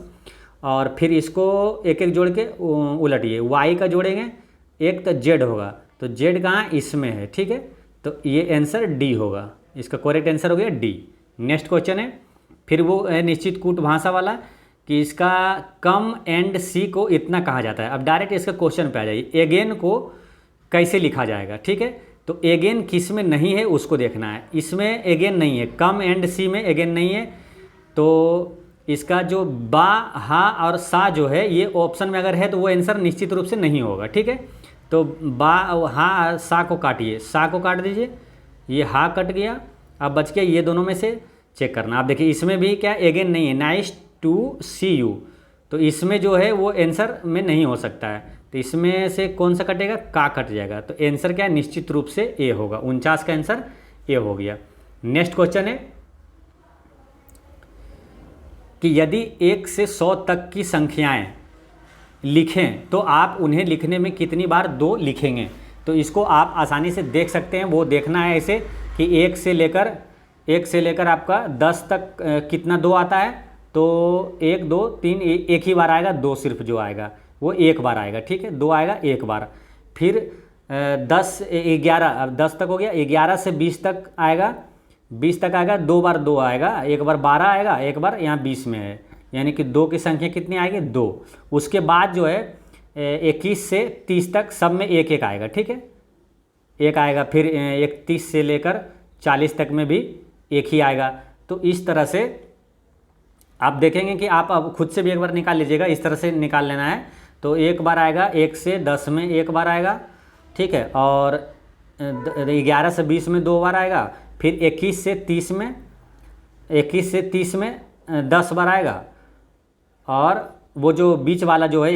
और फिर इसको एक एक जोड़ के उलटिए, Y का जोड़ेंगे एक तो Z होगा, तो Z कहाँ इसमें है, ठीक है। तो ये आंसर डी होगा, इसका करेक्ट आंसर हो गया डी। नेक्स्ट क्वेश्चन है, फिर वो है निश्चित कूट भाषा वाला, कि इसका कम एंड सी को इतना कहा जाता है। अब डायरेक्ट इसका क्वेश्चन पे आ जाइए, एगेन को कैसे लिखा जाएगा, ठीक है। तो एगेन किस में नहीं है उसको देखना है, इसमें एगेन नहीं है, कम एंड सी में एगेन नहीं है। तो इसका जो बा हा और सा जो है, ये ऑप्शन में अगर है तो वो आंसर निश्चित रूप से नहीं होगा, ठीक है। तो बा हा सा को काटिए, सा को काट दीजिए, ये हा कट गया, अब बच गया ये दोनों में से चेक करना। आप देखिए इसमें भी क्या एगेन नहीं है, नाइस टू सी यू, तो इसमें जो है वो आंसर में नहीं हो सकता है। तो इसमें से कौन सा कटेगा, का कट जाएगा, तो आंसर क्या है, निश्चित रूप से ए होगा। 49 का आंसर ए हो गया। नेक्स्ट क्वेश्चन है कि यदि 1 से 100 तक की संख्याएं लिखें तो आप उन्हें लिखने में कितनी बार 2 लिखेंगे। तो इसको आप आसानी से देख सकते हैं, वो देखना है ऐसे कि 1 से लेकर आपका 10 तक कितना 2 आता है। तो 1 2 3 एक ही बार आएगा, 2 सिर्फ जो आएगा वो एक बार आएगा, ठीक है। 2 आएगा एक बार, फिर 10 11, अब 10 तक हो गया, 11 से 20 तक आएगा, 20 तक आएगा 2 बार 2 आएगा, एक बार 12 आएगा, एक बार यहाँ 20 में है, यानी कि 2 की संख्या कितनी आएगी 2। उसके बाद जो है 21 से 30 तक सब में एक एक आएगा, ठीक है, एक आएगा। फिर 31 से लेकर 40 तक में भी एक ही आएगा। तो इस तरह से आप देखेंगे कि आप अब खुद से भी एक बार निकाल लीजिएगा, इस तरह से निकाल लेना है। तो एक बार आएगा 1 से 10 में एक बार आएगा, ठीक है, और 11 से 20 में 2 बार आएगा, फिर 21 से 30 में 10 बार आएगा, और वो जो बीच वाला जो है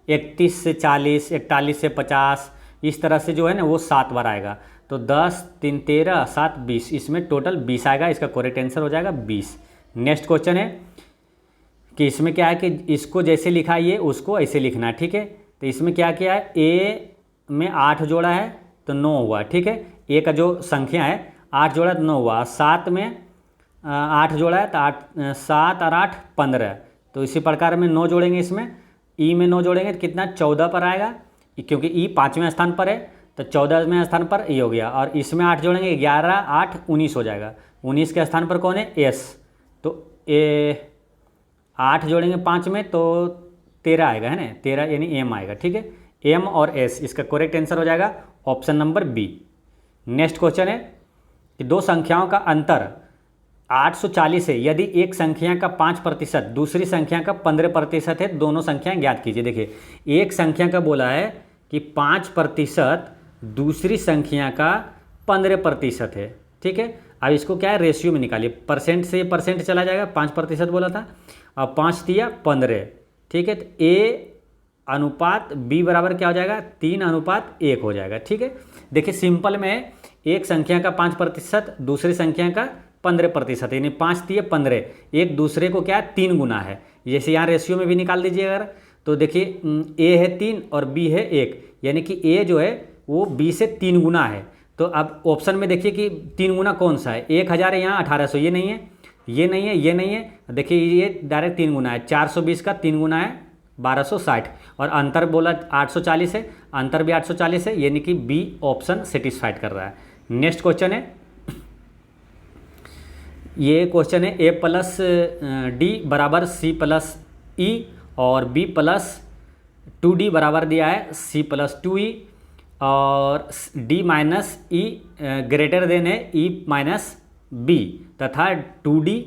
31 से 40, 41 से 50, इस तरह से जो है ना वो 7 बार आएगा। तो 10 3 13 7 20, इसमें टोटल 20 आएगा। इसका करेक्ट आंसर हो जाएगा 20। नेक्स्ट क्वेश्चन है कि इसमें क्या है कि इसको जैसे लिखा है ये उसको ऐसे लिखना है, ठीक है। तो इसमें क्या किया है, ए में 8 जोड़ा है तो 9 हुआ, ठीक है। ए का जो संख्या है 8 जोड़ा तो 9 हुआ। 7 में 8 जोड़ा है तो 7 और 8 15। तो इसी प्रकार में 9 जोड़ेंगे इसमें, ई में 9 जोड़ेंगे तो कितना 14 पर आएगा, क्योंकि ई 5वें स्थान पर है तो 14वें स्थान पर ई हो गया। और इसमें 8 जोड़ेंगे 11 8 19 हो जाएगा। 19 के स्थान पर कौन है, एस। तो ए 8 जोड़ेंगे 5 में तो 13 आएगा, है ना, 13 यानी एम आएगा, ठीक है। एम और एस, इसका करेक्ट आंसर हो जाएगा option number B. Next question है कि दो संख्याओं का अंतर 840 है, यदि एक संख्या का 5% दूसरी संख्या का 15% है, दोनों संख्याएं ज्ञात कीजिए। देखिए एक संख्या का बोला है कि 5% दूसरी संख्या का 15% है, ठीक है। अब इसको क्या है, रेशियो में निकालिए। परसेंट से परसेंट चला जाएगा, 5% बोला था, अब 5 दिया 15, ठीक है। तो ए अनुपात बी बराबर क्या हो जाएगा, 3:1 हो जाएगा, ठीक है। देखिए सिंपल में एक संख्या का 5% दूसरी संख्या का 15%, यानी 5 दिए 15, एक दूसरे को क्या है 3 गुना है। जैसे यहाँ रेशियो में भी निकाल दीजिए अगर, तो देखिए ए है 3 और बी है 1, यानी कि ए जो है वो बी से 3 गुना है। तो अब ऑप्शन में देखिए कि 3 गुना कौन सा है, 1000 है यहाँ 1800, ये नहीं है, ये नहीं है, ये नहीं है। देखिए ये डायरेक्ट 3 गुना है, 420 का 3 गुना है 1260, और अंतर बोला 840 है, अंतर भी 840 है, यानी कि बी ऑप्शन सेटिस्फाइड कर रहा है। नेक्स्ट क्वेश्चन है, ये क्वेश्चन है ए प्लस डी बराबर सी प्लस ई और बी प्लस 2d बराबर दिया है सी प्लस 2e, और डी माइनस ई ग्रेटर देन है ई माइनस बी, तथा 2d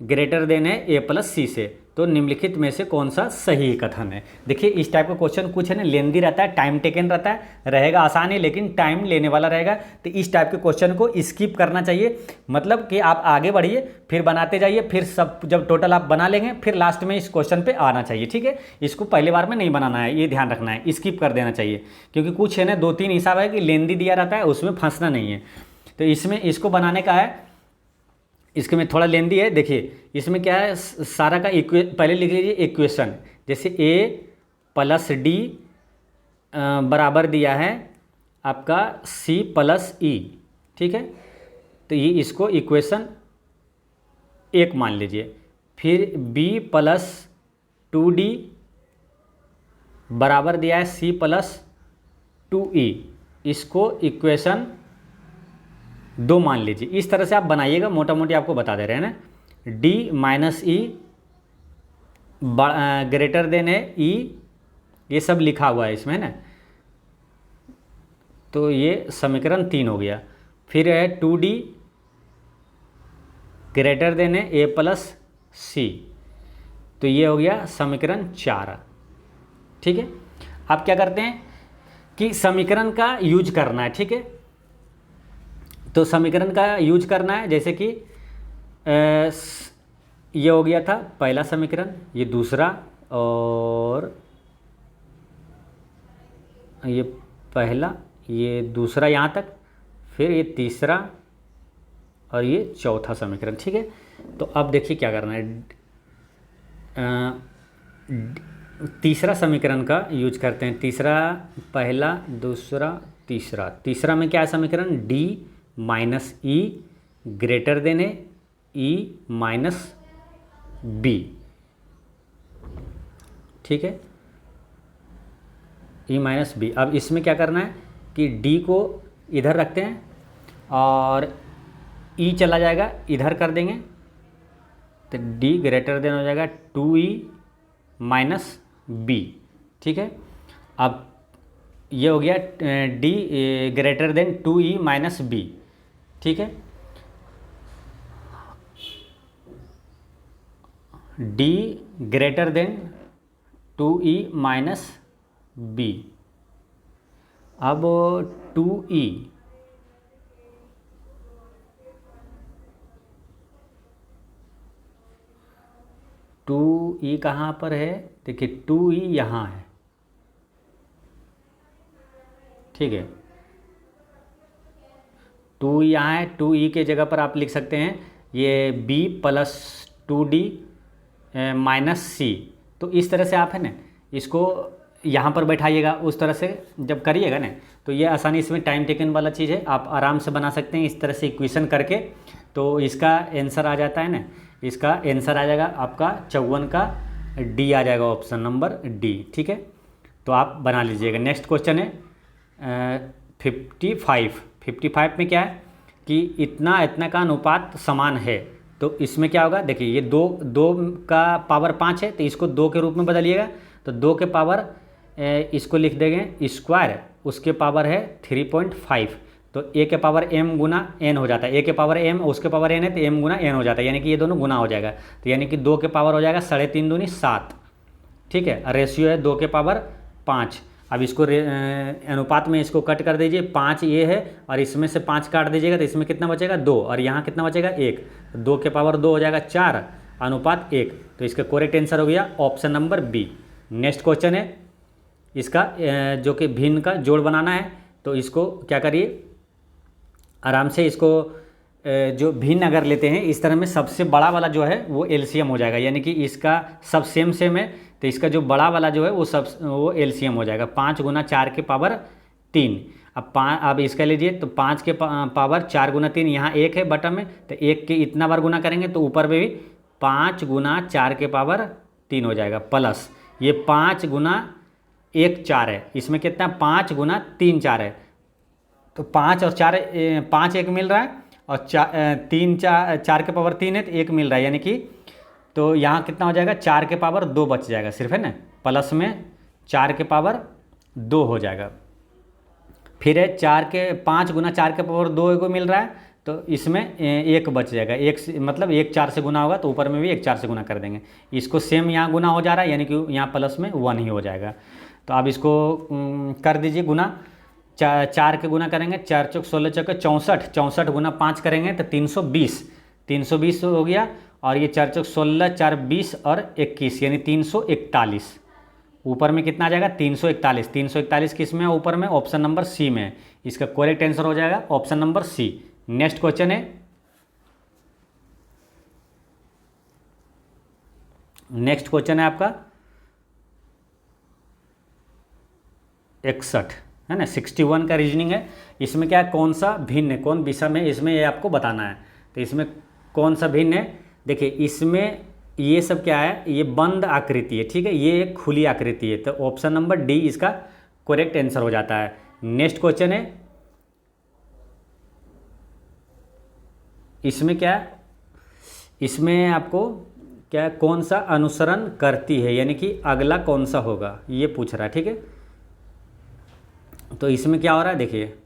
ग्रेटर देन है ए प्लस सी से। तो निम्नलिखित में से कौन सा सही कथन है। देखिए इस टाइप का क्वेश्चन कुछ है ना लेंदी रहता है, टाइम टेकन रहता है, रहेगा आसान ही लेकिन टाइम लेने वाला रहेगा। तो इस टाइप के क्वेश्चन को स्किप करना चाहिए, मतलब कि आप आगे बढ़िए फिर बनाते जाइए, फिर सब जब टोटल आप बना लेंगे फिर लास्ट में इस क्वेश्चन पे आना चाहिए, ठीक है। इसको पहले बार में नहीं बनाना है, ये ध्यान रखना है, स्किप कर देना चाहिए, क्योंकि कुछ है ना 2-3 हिसाब है कि लेंदी दिया रहता है, उसमें फंसना नहीं है। तो इसमें इसको बनाने का है, इसके में थोड़ा लेंदी है। देखिए इसमें क्या है, सारा का पहले लिख लीजिए इक्वेशन, जैसे ए प्लस डी बराबर दिया है आपका सी प्लस ई, ठीक है। तो ये इसको इक्वेशन 1 मान लीजिए। फिर बी प्लस 2d बराबर दिया है सी प्लस 2e, इसको इक्वेशन 2 मान लीजिए। इस तरह से आप बनाइएगा, मोटा मोटी आपको बता दे रहे हैं ना। डी माइनस ई ग्रेटर देन है ई, ये सब लिखा हुआ है इसमें ना। तो ये समीकरण 3 हो गया। फिर है 2d ग्रेटर देन है ए प्लस सी, तो ये हो गया समीकरण 4, ठीक है। अब क्या करते हैं कि समीकरण का यूज करना है, ठीक है। तो समीकरण का यूज करना है, जैसे कि ये हो गया था पहला समीकरण, ये दूसरा, और ये पहला, ये दूसरा यहाँ तक, फिर ये तीसरा और ये चौथा समीकरण, ठीक है। तो अब देखिए क्या करना है, तीसरा समीकरण का यूज करते हैं। तीसरा, पहला, दूसरा, तीसरा। तीसरा में क्या है समीकरण, डी माइनस ई ग्रेटर देन है ई माइनस बी, ठीक है, ई माइनस बी। अब इसमें क्या करना है कि डी को इधर रखते हैं और ई चला जाएगा इधर कर देंगे, तो डी ग्रेटर देन हो जाएगा 2e माइनस बी, ठीक है। अब ये हो गया D greater than 2e minus B, ठीक है। D greater than 2e minus B. अब 2e 2e कहाँ पर है, देखिए 2e यहाँ है, ठीक है, 2 यहाँ है, 2e के जगह पर आप लिख सकते हैं ये b प्लस 2d माइनस सी। तो इस तरह से आप है ना इसको यहाँ पर बैठाइएगा, उस तरह से जब करिएगा ना तो ये आसानी, इसमें टाइम टेकन वाला चीज़ है, आप आराम से बना सकते हैं इस तरह से इक्वेशन करके। तो इसका आंसर आ जाता है ना, इसका आंसर आ जाएगा आपका 54 का डी आ जाएगा, ऑप्शन नंबर डी, ठीक है। तो आप बना लीजिएगा। नेक्स्ट क्वेश्चन है 55 में क्या है कि इतना इतना का अनुपात समान है। तो इसमें क्या होगा, देखिए ये दो का पावर 5 है, तो इसको 2 के रूप में बदलिएगा। तो 2 के पावर इसको लिख देंगे स्क्वायर, उसके पावर है 3.5। तो ए के पावर m गुना n हो जाता है, ए के पावर m उसके पावर n है तो m गुना n हो जाता है, यानी कि ये दोनों गुना हो जाएगा। तो यानी कि 2 के पावर हो जाएगा 3.5 दूनी 7, ठीक है। रेशियो है 2 के पावर 5। अब इसको अनुपात में इसको कट कर दीजिए, 5 ये है और इसमें से 5 काट दीजिएगा तो इसमें कितना बचेगा 2, और यहाँ कितना बचेगा 1। 2 के पावर 2 हो जाएगा 4 अनुपात 1। तो इसका करेक्ट आंसर हो गया option number B. Next question है इसका जो कि भिन्न का जोड़ बनाना है। तो इसको क्या करिए, आराम से इसको जो भिन्न अगर लेते हैं इस तरह में, सबसे बड़ा वाला जो है वो एलसीएम हो जाएगा, यानी कि इसका सब सेम है तो इसका जो बड़ा वाला जो है वो एलसीएम हो जाएगा। 5 गुना 4 के पावर 3। अब इसका लीजिए तो 5 के पावर 4 गुना 3, यहाँ 1 है बटन में, तो 1 के इतना बार गुना करेंगे तो ऊपर में भी 5 गुना 4 के पावर 3 हो जाएगा, प्लस ये 5 गुना 1 4 है, इसमें कितना 5 गुना 3 4 है। तो 5 और 4 5 1 मिल रहा है, और 3 4 के पावर 3 है तो 1 मिल रहा है, यानी कि तो यहाँ कितना हो जाएगा 4 के पावर 2 बच जाएगा सिर्फ, है ना, प्लस में 4 के पावर 2 हो जाएगा। फिर है 5 गुना 4 के पावर 2 को मिल रहा है, तो इसमें 1 बच जाएगा, 1 मतलब 1 4 से गुना होगा तो ऊपर में भी 1 4 से गुना कर देंगे। इसको सेम यहाँ गुना हो जा रहा है, यानी कि यहाँ प्लस में 1 ही हो जाएगा। तो आप इसको कर दीजिए गुना, 4 के गुना करेंगे, 4 चौक 16 चौक 64, 64 गुना 5 करेंगे तो 320 हो गया, और ये 4 चौक 16 4 20 और 21 यानी 341। ऊपर में कितना आ जाएगा 341। 341 किस में है ऊपर में, ऑप्शन नंबर सी में है। इसका करेक्ट आंसर हो जाएगा option number C. Next question है आपका 61, है ना, 61 का रीजनिंग है। इसमें क्या है, कौन सा भिन्न है, कौन विषम है, इसमें ये आपको बताना है। तो इसमें कौन सा भिन्न है, देखिए इसमें ये सब क्या है, ये बंद आकृति है, ठीक है, ये एक खुली आकृति है। तो ऑप्शन नंबर डी इसका करेक्ट आंसर हो जाता है। नेक्स्ट क्वेश्चन है इसमें क्या है, इसमें आपको क्या कौन सा अनुसरण करती है, यानी कि अगला कौन सा होगा ये पूछ रहा है, ठीक है। तो इसमें क्या हो रहा है, देखिए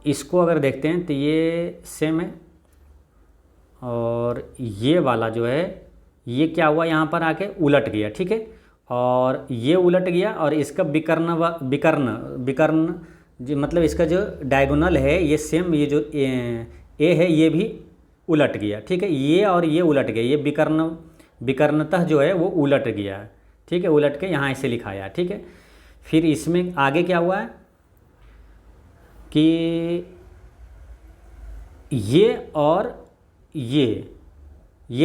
इसको अगर देखते हैं तो ये सेम है, और ये वाला जो है ये क्या हुआ, यहाँ पर आके उलट गया, ठीक है, और ये उलट गया, और इसका विकर्ण जो मतलब इसका जो डायगोनल है ये सेम, ये जो ए है ये भी उलट गया, ठीक है, ये और ये उलट गया, ये विकर्णतः जो है वो उलट गया, ठीक है, उलट के यहाँ इसे लिखाया, ठीक है। फिर इसमें आगे क्या हुआ है कि ये और ये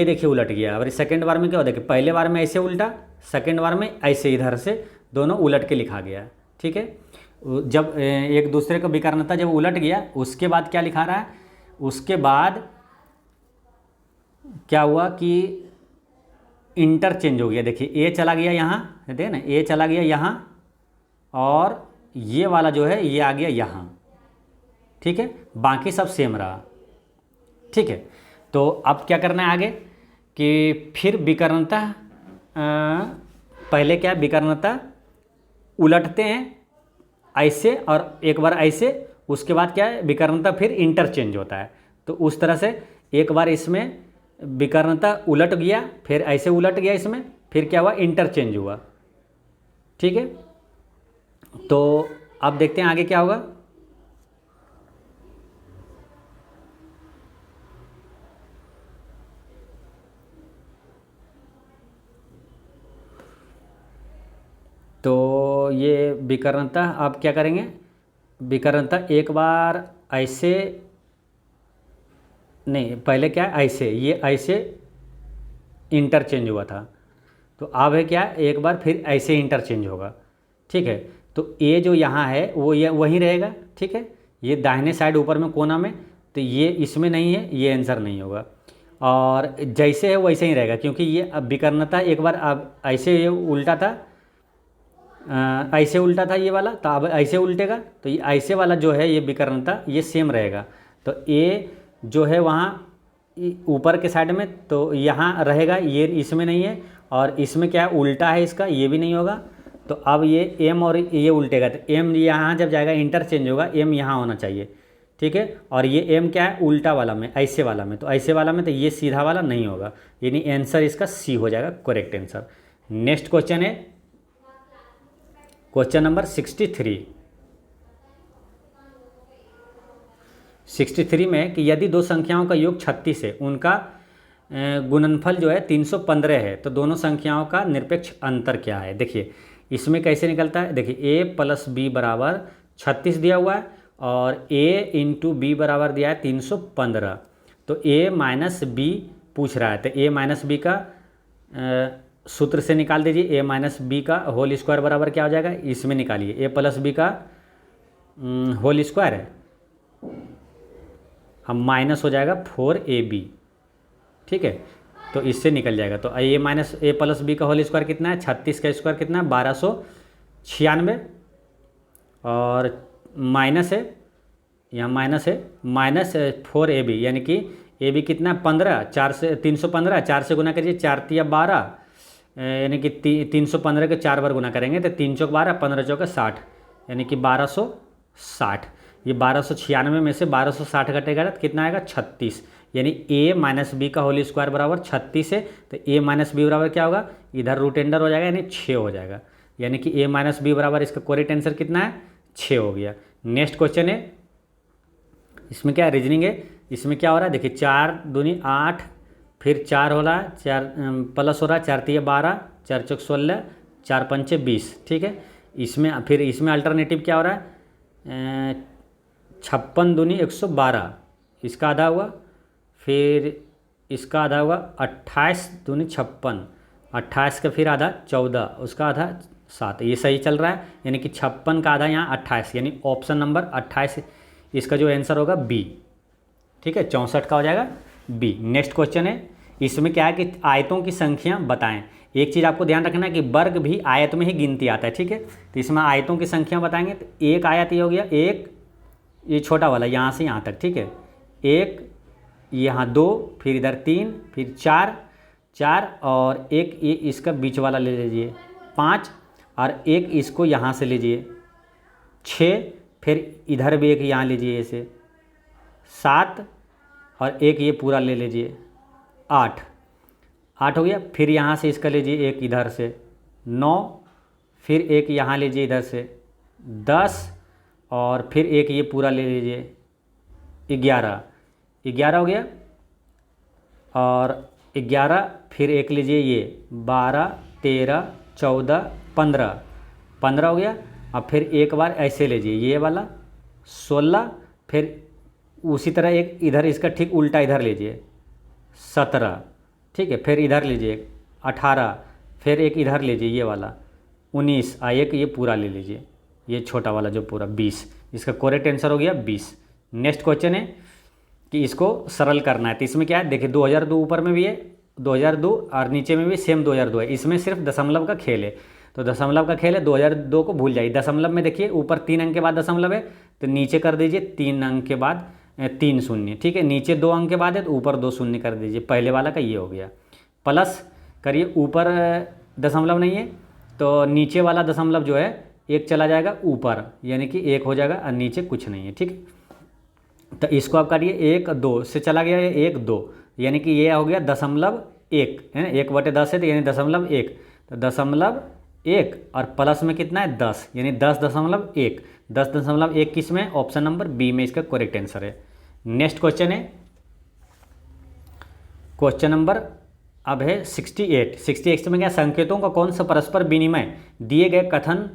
देखिए उलट गया। और सेकेंड बार में क्या होता है कि पहले बार में ऐसे उल्टा, सेकेंड बार में ऐसे इधर से दोनों उलट के लिखा गया, ठीक है। जब एक दूसरे का विकर्णता जब उलट गया उसके बाद क्या लिखा रहा है, उसके बाद क्या हुआ कि इंटरचेंज हो गया। देखिए ए चला गया यहाँ, देखिए ना, ए चला गया यहाँ, और ये वाला जो है ये आ गया यहाँ, ठीक है, बाकी सब सेम रहा, ठीक है। तो अब क्या करना है आगे कि फिर विकर्णता, पहले क्या विकर्णता उलटते हैं ऐसे और एक बार ऐसे, उसके बाद क्या है विकर्णता फिर इंटरचेंज होता है। तो उस तरह से एक बार इसमें विकर्णता उलट गया, फिर ऐसे उलट गया इसमें, फिर क्या हुआ इंटरचेंज हुआ, ठीक है। तो अब देखते हैं आगे क्या होगा। तो ये विकर्णता आप क्या करेंगे, विकर्णता एक बार ऐसे नहीं, पहले क्या है ऐसे, ये ऐसे इंटरचेंज हुआ था, तो अब है क्या, एक बार फिर ऐसे इंटरचेंज होगा। ठीक है, तो ये जो यहाँ है वो ये वहीं रहेगा। ठीक है, ये दाहिने साइड ऊपर में कोना में, तो ये इसमें नहीं है, ये आंसर नहीं होगा। और जैसे है वैसे ही रहेगा, क्योंकि ये अब विकर्णता एक बार अब ऐसे ये उल्टा था, ऐसे उल्टा था ये वाला, तो अब ऐसे उल्टेगा, तो ये ऐसे वाला जो है ये विकर्णता ये सेम रहेगा। तो ए जो है वहाँ ऊपर के साइड में, तो यहाँ रहेगा, ये इसमें नहीं है, और इसमें क्या है उल्टा है इसका, ये भी नहीं होगा। तो अब ये एम और ये उल्टेगा, तो एम यहाँ जब जाएगा इंटरचेंज होगा, एम यहाँ होना चाहिए। ठीक है, और ये एम क्या है उल्टा वाला में, ऐसे वाला में, तो ऐसे वाला में तो ये सीधा वाला नहीं होगा, यानी आंसर इसका सी हो जाएगा, करेक्ट आंसर। नेक्स्ट क्वेश्चन है क्वेश्चन नंबर 63 में कि यदि दो संख्याओं का योग 36 है, उनका गुणनफल जो है 315 है, तो दोनों संख्याओं का निरपेक्ष अंतर क्या है। देखिए इसमें कैसे निकलता है, देखिए a + b बराबर 36 दिया हुआ है, और a × b बराबर दिया है 315, तो a - b पूछ रहा है, तो a - b का सूत्र से निकाल दीजिए। a - b का होल स्क्वायर बराबर क्या हो जाएगा, इसमें निकालिए, a + b का होल स्क्वायर है, हम माइनस हो जाएगा 4ab। ठीक है, तो इससे निकल जाएगा। तो a + b का होल स्क्वायर कितना है, 36 का स्क्वायर कितना है 1296, और माइनस है, यहाँ माइनस है, -4ab, यानी कि ab कितना है 15, 4 से 315, 4 से गुना करिए, 4 × 12, यानी कि 315 के 4 बार गुना करेंगे तो 3 × 4 = 12, 15 × 4 = 60, यानी कि 1260। ये 1296 में से 1260 घटेगा तो कितना आएगा 36, यानी a - b का होल स्क्वायर बराबर 36 है, तो a - b बराबर क्या होगा, इधर रूट एंडर हो जाएगा, यानी 6 हो जाएगा, यानी कि a - b बराबर इसका करेक्ट आंसर कितना है 6 हो गया। नेक्स्ट क्वेश्चन है, इसमें क्या रीजनिंग है, इसमें क्या हो रहा है, देखिए 4 दूनी 8, फिर 4 हो रहा है, 4 प्लस हो रहा है, 4 × 3 = 12, 4 × 4 = 16, 4 × 5 = 20। ठीक है, इसमें फिर इसमें अल्टरनेटिव क्या हो रहा है, 56 दूनी 112, इसका आधा हुआ, फिर इसका आधा हुआ 28 दूनी 56, 28 का फिर आधा 14, उसका आधा 7, ये सही चल रहा है, यानी कि 56 का आधा यहाँ 28, यानी ऑप्शन नंबर 28 इसका जो आंसर होगा बी। ठीक है, 64 का हो जाएगा बी। नेक्स्ट क्वेश्चन है, इसमें क्या है कि आयतों की संख्या बताएं। एक चीज़ आपको ध्यान रखना है कि वर्ग भी आयत में ही गिनती आता है। ठीक है, तो इसमें आयतों की संख्या बताएंगे, तो एक आयत ये हो गया, एक ये छोटा वाला यहाँ से यहाँ तक। ठीक है, एक यहाँ 2, फिर इधर 3, फिर 4, और एक ये इसका बीच वाला ले लीजिए 5, और एक इसको यहाँ से लीजिए 6, फिर इधर भी एक यहाँ लीजिए ऐसे 7, और एक ये पूरा ले लीजिए 8 हो गया, फिर यहाँ से इसका लीजिए एक इधर से 9, फिर एक यहाँ लीजिए इधर से 10, और फिर एक ये पूरा ले लीजिए 11 हो गया, और 11, फिर एक लीजिए ये 12, 13, 14, 15 हो गया, अब फिर एक बार ऐसे लीजिए ये वाला 16, फिर उसी तरह एक इधर इसका ठीक उल्टा इधर लीजिए 17। ठीक है, फिर इधर लीजिए 18, फिर एक इधर लीजिए ये वाला 19, एक ये पूरा ले लीजिए, ये छोटा वाला जो पूरा 20, इसका करेक्ट आंसर हो गया 20। नेक्स्ट क्वेश्चन है कि इसको सरल करना है, तो इसमें क्या है, देखिए 2002 ऊपर में भी है 2002, और नीचे में भी सेम 2002 है, इसमें सिर्फ दशमलव का खेल है, तो दशमलव का खेल है, 2002 को भूल जाइए। दशमलव में देखिए ऊपर 3 अंक के बाद दशमलव है, तो नीचे कर दीजिए 3 अंक के बाद 3 शून्य। ठीक है, नीचे 2 अंक के बाद है तो ऊपर 2 शून्य कर दीजिए, पहले वाला का ये हो गया। प्लस करिए, ऊपर दशमलव नहीं है तो नीचे वाला दशमलव जो है एक चला जाएगा ऊपर, यानी कि 1 हो जाएगा, और नीचे कुछ नहीं है। ठीक है, तो इसको आप काटिए, 1 2 से चला गया है 1 2, यानी कि ये हो गया 0.1 है ना, 1/10 है तो यानी 0.1, तो 0.1 और प्लस में कितना है 10, यानी 10.1, 10.1 किस में, ऑप्शन नंबर बी में इसका करेक्ट आंसर है। नेक्स्ट क्वेश्चन है क्वेश्चन नंबर अब है 68। 68 में क्या, संकेतों का कौन सा परस्पर विनिमय दिए गए कथन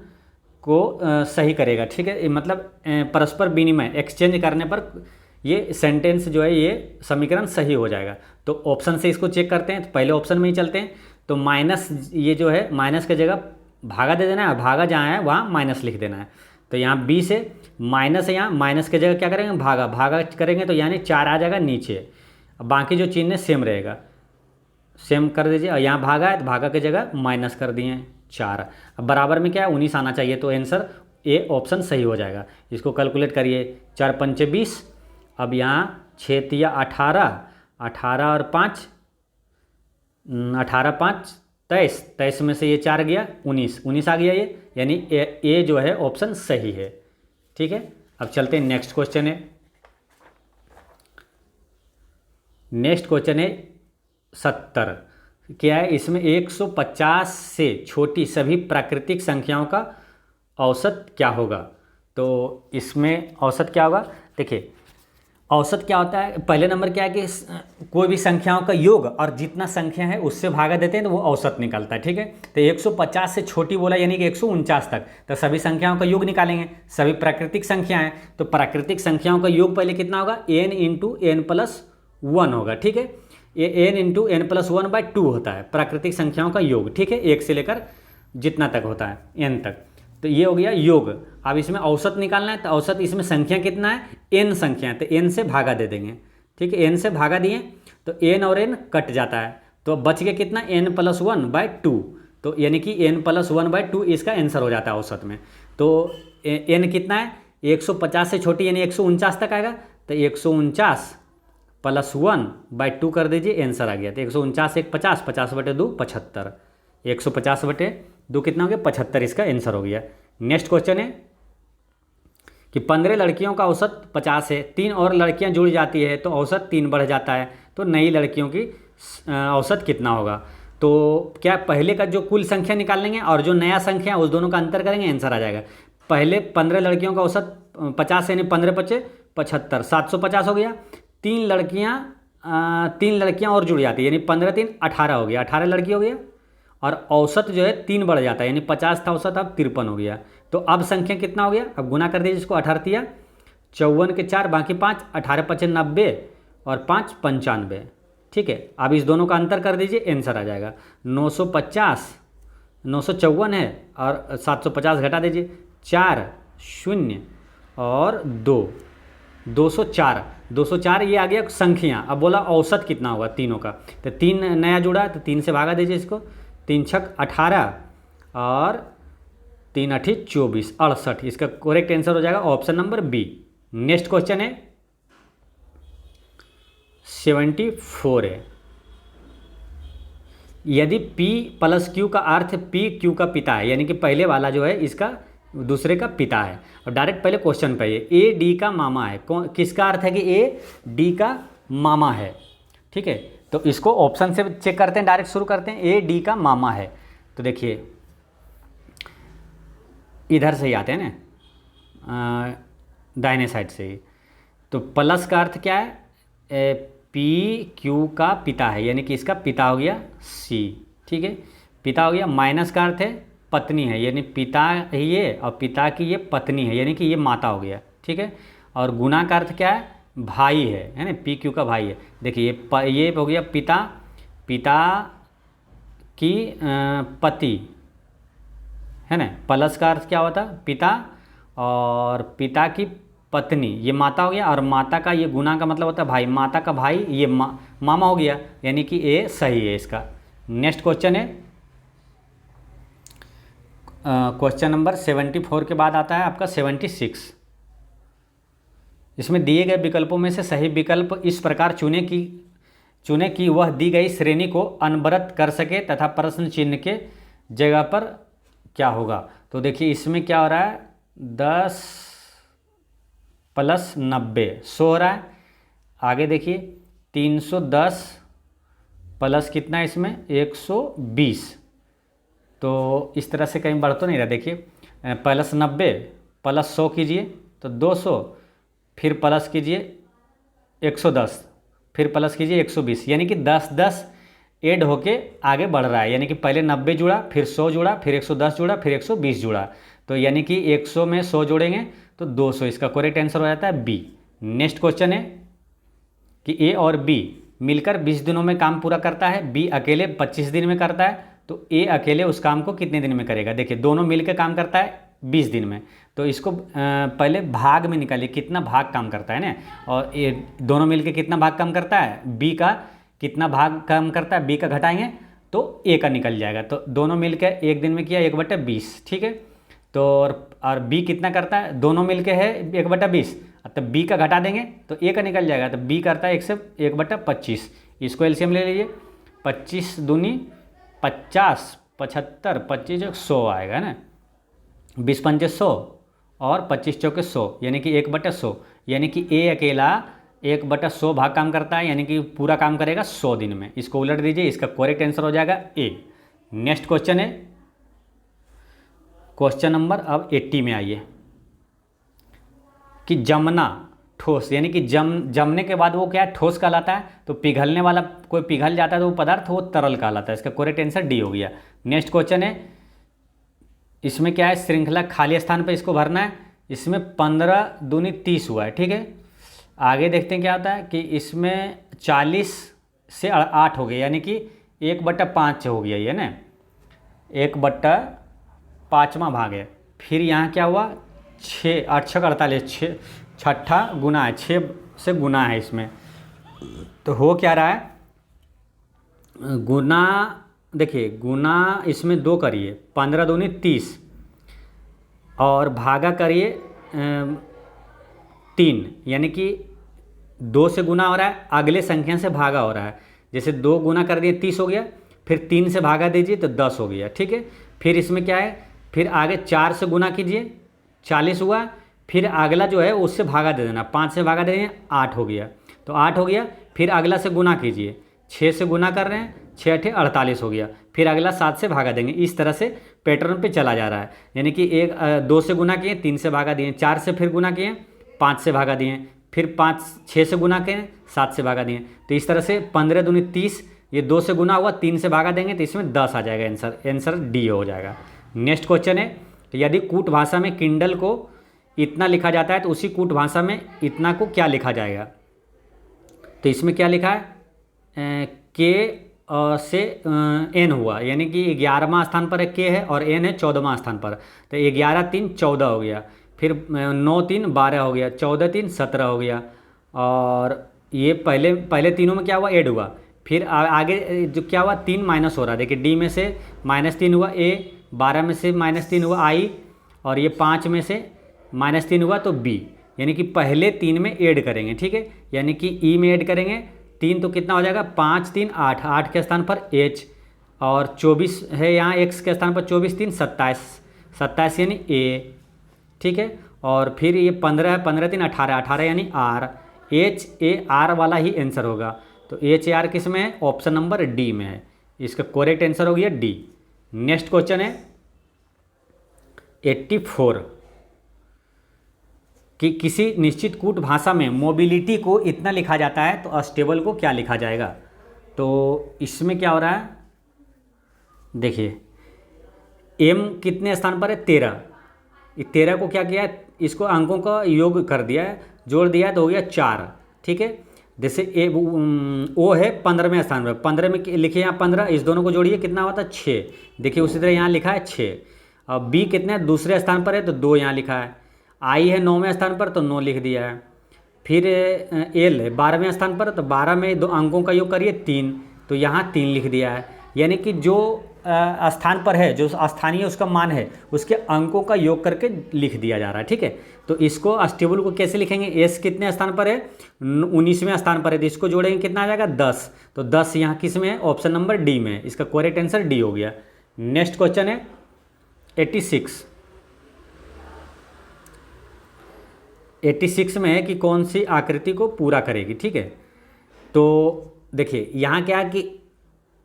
को सही करेगा। ठीक है, मतलब परस्पर विनिमय एक्सचेंज करने पर ये सेंटेंस जो है, ये समीकरण सही हो जाएगा। तो ऑप्शन से इसको चेक करते हैं। तो पहले ऑप्शन में ही चलते हैं। तो माइनस, ये जो है माइनस की जगह भागा दे देना है, भागा जहाँ है वहाँ माइनस लिख देना है। तो यहाँ 20 है, माइनस है, यहाँ माइनस की जगह क्या करेंगे, भागा, भागा करेंगे तो यानी 4 आ जाएगा नीचे। अब बाकी जो चिन्ह सेम रहेगा, सेम कर दीजिए। और यहाँ भागा है तो भागा की जगह माइनस कर दिए 4। अब बराबर में क्या है, 19 आना चाहिए। तो आंसर ए ऑप्शन सही हो जाएगा। इसको कैलकुलेट करिए, 4 पंचे 20। अब यहाँ 6 तिया 18, 18 और 5, 18 5 23, 23 में से ये 4 गया, 19, 19 आ गया ये, यानी ए जो है ऑप्शन सही है। ठीक है, अब चलते हैं नेक्स्ट क्वेश्चन है। नेक्स्ट क्वेश्चन है 70। क्या है इसमें, 150 से छोटी सभी प्राकृतिक संख्याओं का औसत क्या होगा। तो इसमें औसत क्या होगा, देखिए औसत क्या होता है, पहले नंबर क्या है कि कोई भी संख्याओं का योग और जितना संख्या है उससे भागा देते हैं तो वो औसत निकलता है। ठीक है, तो 150 से छोटी बोला यानी कि 149 तक, तो सभी संख्याओं का योग निकालेंगे। सभी प्राकृतिक संख्या हैं तो प्राकृतिक संख्याओं का योग पहले कितना होगा, n इंटू एन प्लस 1 होगा। ठीक है, ये n इंटू एन प्लस 1/2 होता है प्राकृतिक संख्याओं का योग। ठीक है, 1 से लेकर जितना तक होता है n तक, तो ये हो गया योग। अब इसमें औसत निकालना है, तो औसत इसमें संख्या कितना है, n संख्या है, तो n से भागा दे देंगे। ठीक है, n से भागा दिए तो n और n कट जाता है, तो बच गया कितना, n प्लस 1/2। तो यानी कि n प्लस 1/2 इसका आंसर हो जाता है औसत में। तो n कितना है, 150 से छोटी यानी 149 तक आएगा, तो 149 प्लस 1/2 कर दीजिए, आंसर आ गया। तो 149 1 50, 50/2 75, 150/2 कितना हो गया, 75, इसका आंसर हो गया। नेक्स्ट क्वेश्चन है कि 15 लड़कियों का औसत 50 है, 3 और लड़कियां जुड़ जाती है तो औसत 3 बढ़ जाता है, तो नई लड़कियों की औसत कितना होगा। तो क्या पहले का जो कुल संख्या निकाल लेंगे और जो नया संख्या उस दोनों का अंतर करेंगे, आंसर आ जाएगा। पहले 15 लड़कियों का औसत 50 यानी 15 × 5 = 75, 750 हो गया। 3 लड़कियां और जुड़ जाती है यानी 15 × 3 = 18 हो गया, 18 लड़की हो गया। और औसत जो है 3 बढ़ जाता है यानी 50 था औसत, अब 53 हो गया। तो अब संख्या कितना हो गया, अब गुना कर दीजिए इसको, 18 × 54 के 4 बाकी 5, 18 × 5 = 90 और 5 = 95। ठीक है, अब इस दोनों का अंतर कर दीजिए, आंसर आ जाएगा 950, 954 है और 750 घटा दीजिए, 4 0 और 2, 204, 204 ये आ गया संख्या। अब बोला औसत कितना होगा तीनों का, तो 3 नया जुड़ा तो 3 से भागा दीजिए इसको, 3 × 6 = 18 और 3 × 8 = 24, 68। इसका करेक्ट आंसर हो जाएगा option number B. Next question है 74 है। यदि P + Q का अर्थ P Q का पिता है, यानी कि पहले वाला जो है इसका दूसरे का पिता है, और डायरेक्ट पहले क्वेश्चन पे A D का मामा है। किसका अर्थ है कि A D का मामा है। ठीक है, तो इसको ऑप्शन से चेक करते हैं, डायरेक्ट शुरू करते हैं। A D का मामा है, तो देखिए इधर से ही आते हैं ना, दाहिने साइड से ही। तो प्लस का अर्थ क्या है, P Q का पिता है, यानी कि इसका पिता हो गया C। ठीक है, पिता हो गया। माइनस का अर्थ है पत्नी है, यानी पिता है ये और पिता की ये पत्नी है, यानी कि ये माता हो गया। ठीक है, और गुना का अर्थ क्या है, भाई है ना, P Q का भाई है। देखिए ये हो गया पिता, पिता की पति है ना। प्लस का अर्थ क्या होता, पिता और पिता की पत्नी, ये माता हो गया, और माता का ये गुना का मतलब होता है भाई, माता का भाई ये मामा हो गया, यानी कि ए सही है इसका। नेक्स्ट क्वेश्चन है क्वेश्चन नंबर 74 के बाद आता है आपका 76। इसमें दिए गए विकल्पों में से सही विकल्प इस प्रकार चुने कि वह दी गई श्रेणी को अनवरत कर सके तथा प्रश्न चिन्ह के जगह पर क्या होगा। तो देखिए इसमें क्या हो रहा है, 10 + 90 100 हो रहा है। आगे देखिए 310 प्लस कितना है इसमें 120, तो इस तरह से कहीं बढ़ तो नहीं रहा। देखिए +90 + 100 कीजिए तो 200, फिर प्लस कीजिए 110, फिर प्लस कीजिए 120, यानी कि 10 10 ऐड होके आगे बढ़ रहा है, यानी कि पहले 90 जुड़ा, फिर 100 जुड़ा, फिर 110 जुड़ा, फिर 120 जुड़ा। तो यानी कि 100 में 100 जोड़ेंगे तो 200, इसका करेक्ट आंसर हो जाता है बी। नेक्स्ट क्वेश्चन है कि ए और बी मिलकर 20 दिनों में काम पूरा करता है, बी अकेले 25 दिन में करता है, तो ए अकेले उस काम को कितने दिन में करेगा। देखिए दोनों मिलकर काम करता है 20 दिन में, तो इसको पहले भाग में निकालिए कितना भाग काम करता है ना, और ये दोनों मिलकर कितना भाग काम करता है, बी का कितना भाग काम करता है, बी का घटाएंगे तो ए का निकल जाएगा। तो दोनों मिलकर एक दिन में किया 1/20, ठीक है। तो और बी कितना करता है, दोनों मिलके है 1/20, तो बी का घटा देंगे तो ए का निकल जाएगा। तो बी करता है 1/25, इसको एलसीएम ले लीजिए, 25 दूनी 50, 75, 25 100 आएगा ना, 20 पंचे 100 और 25 चौके 100, यानी कि 1/100, यानी कि ए अकेला 1/100 भाग काम करता है, यानी कि पूरा काम करेगा 100 दिन में। इसको उलट दीजिए, इसका करेक्ट आंसर हो जाएगा ए। नेक्स्ट क्वेश्चन है क्वेश्चन नंबर अब 80 में आइए कि जमना ठोस, यानी कि जमने के बाद वो क्या है, ठोस कहलाता है। तो पिघलने वाला कोई पिघल जाता है तो वो पदार्थ वो तरल कहलाता है। इसका करेक्ट आंसर डी हो गया। नेक्स्ट क्वेश्चन है, इसमें क्या है, श्रृंखला खाली स्थान पर इसको भरना है। इसमें 15 दूनी 30 हुआ है, ठीक है। आगे देखते हैं क्या होता है कि इसमें 40 से 8 हो गया, यानी कि 1/5 हो गया ये ना, 1/5वां भाग है। फिर यहाँ क्या हुआ, 6 8 6 48, 6 छठा गुना है, 6 से गुना है इसमें। तो हो क्या रहा है, गुना, देखिए गुना इसमें 2 करिए, 15 दूनी 30 और भागा करिए 3, यानी कि 2 से गुना हो रहा है, अगले संख्या से भागा हो रहा है। जैसे 2 गुना कर दिए 30 हो गया, फिर 3 से भागा दीजिए तो 10 हो गया, ठीक है। फिर इसमें क्या है, फिर आगे 4 से गुना कीजिए 40 हुआ, फिर अगला जो है उससे भागा दे देना, 5 से भागा दे देंगे 8 हो गया, तो 8 हो गया। फिर अगला से गुना कीजिए, 6 से गुना कर रहे हैं, 6 8 48 हो गया, फिर अगला 7 से भागा देंगे। इस तरह से पैटर्न पे चला जा रहा है, यानी कि 2 से गुना किए, 3 से भागा दिए, 4 से फिर गुना किए, 5 से भागा दिए, फिर 6 से गुना किए, 7 से भागा दिए। तो इस तरह से 15 दूनी 30, ये 2 से गुना हुआ, 3 से भागा देंगे तो इसमें 10 आ जाएगा। आंसर डी हो जाएगा। नेक्स्ट क्वेश्चन है, तो यदि कूट भाषा में किंडल को इतना लिखा जाता है तो उसी कूट भाषा में इतना को क्या लिखा जाएगा। तो इसमें क्या लिखा है, के से एन हुआ, यानी कि 11वां स्थान पर के है और एन है 14वां स्थान पर। तो 11 3 14 हो गया, फिर 9 3 12 हो गया, 14 3 17 हो गया। और ये पहले तीनों में क्या हुआ, ऐड हुआ। फिर आगे जो क्या हुआ, 3 माइनस हो रहा है, देखिए डी में से -3 हुआ, ए 12 में से -3 हुआ, आई, और ये 5 में से -3 हुआ तो बी, यानी कि पहले 3 में ऐड करेंगे, ठीक है। यानी कि ई में ऐड करेंगे 3 तो कितना हो जाएगा, 5 3 8, 8 के स्थान पर एच, और 24 है यहाँ एक्स के स्थान पर, 24 3 27, 27 यानी ए, ठीक है। और फिर ये 15 है, 15 3 18, 18 यानी आर, एच ए आर वाला ही आंसर होगा। तो एच ए आर किस में है, ऑप्शन नंबर डी में है। इसका करेक्ट आंसर हो गया डी। नेक्स्ट क्वेश्चन है 84 कि किसी निश्चित कूट भाषा में मोबिलिटी को इतना लिखा जाता है तो अस्टेबल को क्या लिखा जाएगा। तो इसमें क्या हो रहा है, देखिए एम कितने स्थान पर है, 13, 13 को क्या किया है, इसको अंकों का योग कर दिया है, जोड़ दिया है तो हो गया 4, ठीक है। जैसे ओ है 15वें स्थान पर, 15 में लिखिए यहाँ 15, इस दोनों को जोड़िए कितना होता है 6, देखिए उसी तरह यहाँ लिखा है 6। और बी कितने दूसरे स्थान पर है तो 2 यहाँ लिखा है, आई है 9वें स्थान पर तो 9 लिख दिया है। फिर एल है 12वें स्थान पर, तो 12 में 2 अंकों का योग करिए 3, तो यहाँ 3 लिख दिया है। यानी कि जो स्थान पर है, जो स्थानीय उसका मान है, उसके अंकों का योग करके लिख दिया जा रहा है, ठीक है। तो इसको अस्टेबल को कैसे लिखेंगे, एस कितने स्थान पर है, 19वें स्थान पर है, तो इसको जोड़ेंगे कितना आ जाएगा 10, तो 10 यहाँ किस में है, ऑप्शन नंबर डी में है। इसका करेक्ट आंसर डी हो गया। नेक्स्ट क्वेश्चन है 86 में है कि कौन सी आकृति को पूरा करेगी, ठीक है। तो देखिए यहाँ क्या है कि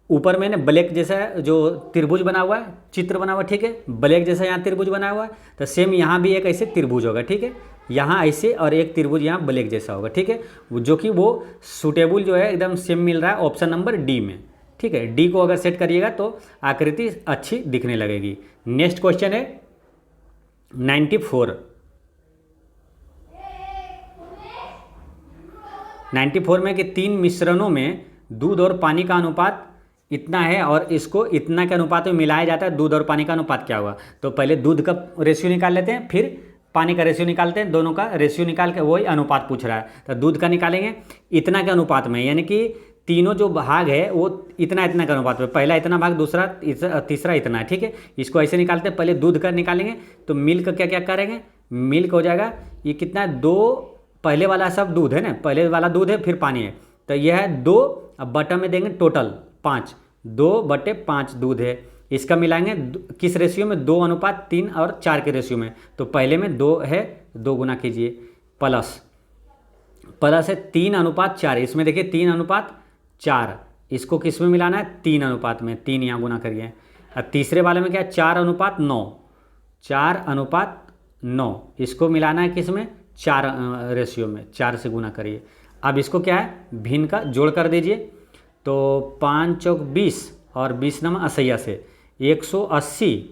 ऊपर में ना ब्लैक जैसा जो त्रिभुज बना हुआ है, चित्र बना हुआ है, ठीक है, ब्लैक जैसा यहाँ त्रिभुज बना हुआ है, तो सेम यहाँ भी एक ऐसे त्रिभुज होगा, ठीक है। यहाँ ऐसे और एक त्रिभुज यहाँ ब्लैक जैसा होगा, ठीक है, जो कि वो सूटेबल जो है एकदम सेम मिल रहा है ऑप्शन नंबर डी में। ठीक है, डी को अगर सेट करिएगा तो आकृति अच्छी दिखने लगेगी। नेक्स्ट क्वेश्चन है 94। 94 में कि 3 मिश्रणों में दूध और पानी का अनुपात इतना है और इसको इतना के अनुपात में मिलाया जाता है, दूध और पानी का अनुपात क्या होगा? तो पहले दूध का रेशियो निकाल लेते हैं, फिर पानी का रेशियो निकालते हैं, दोनों का रेशियो निकाल के वही अनुपात पूछ रहा है। तो दूध का निकालेंगे इतना के अनुपात में, यानी कि तीनों जो भाग है वो इतना इतना के अनुपात में, पहला इतना भाग, दूसरा तीसरा इतना है, ठीक है। इसको ऐसे निकालते हैं, पहले दूध का निकालेंगे तो मिल्क क्या क्या करेंगे, मिल्क हो जाएगा, ये कितना है 2, पहले वाला सब दूध है ना, पहले वाला दूध है फिर पानी है, तो यह है 2, अब बटा में देंगे टोटल 5, 2/5 दूध है। इसका मिलाएंगे किस रेशियो में, 2:3 और 4 के रेशियो में। तो पहले में 2 है, 2 गुना कीजिए, प्लस है 3:4, इसमें देखिए 3:4, इसको किस में मिलाना है, 3 अनुपात में, 3 यहाँ गुना करिए। अब तीसरे वाले में क्या है 4:9, 4:9, इसको मिलाना है किस में, 4 रेशियो में, 4 से गुना करिए। अब इसको क्या है भिन्न का जोड़ कर दीजिए, तो 5 चौक 20 और 20 नम 80 से 180,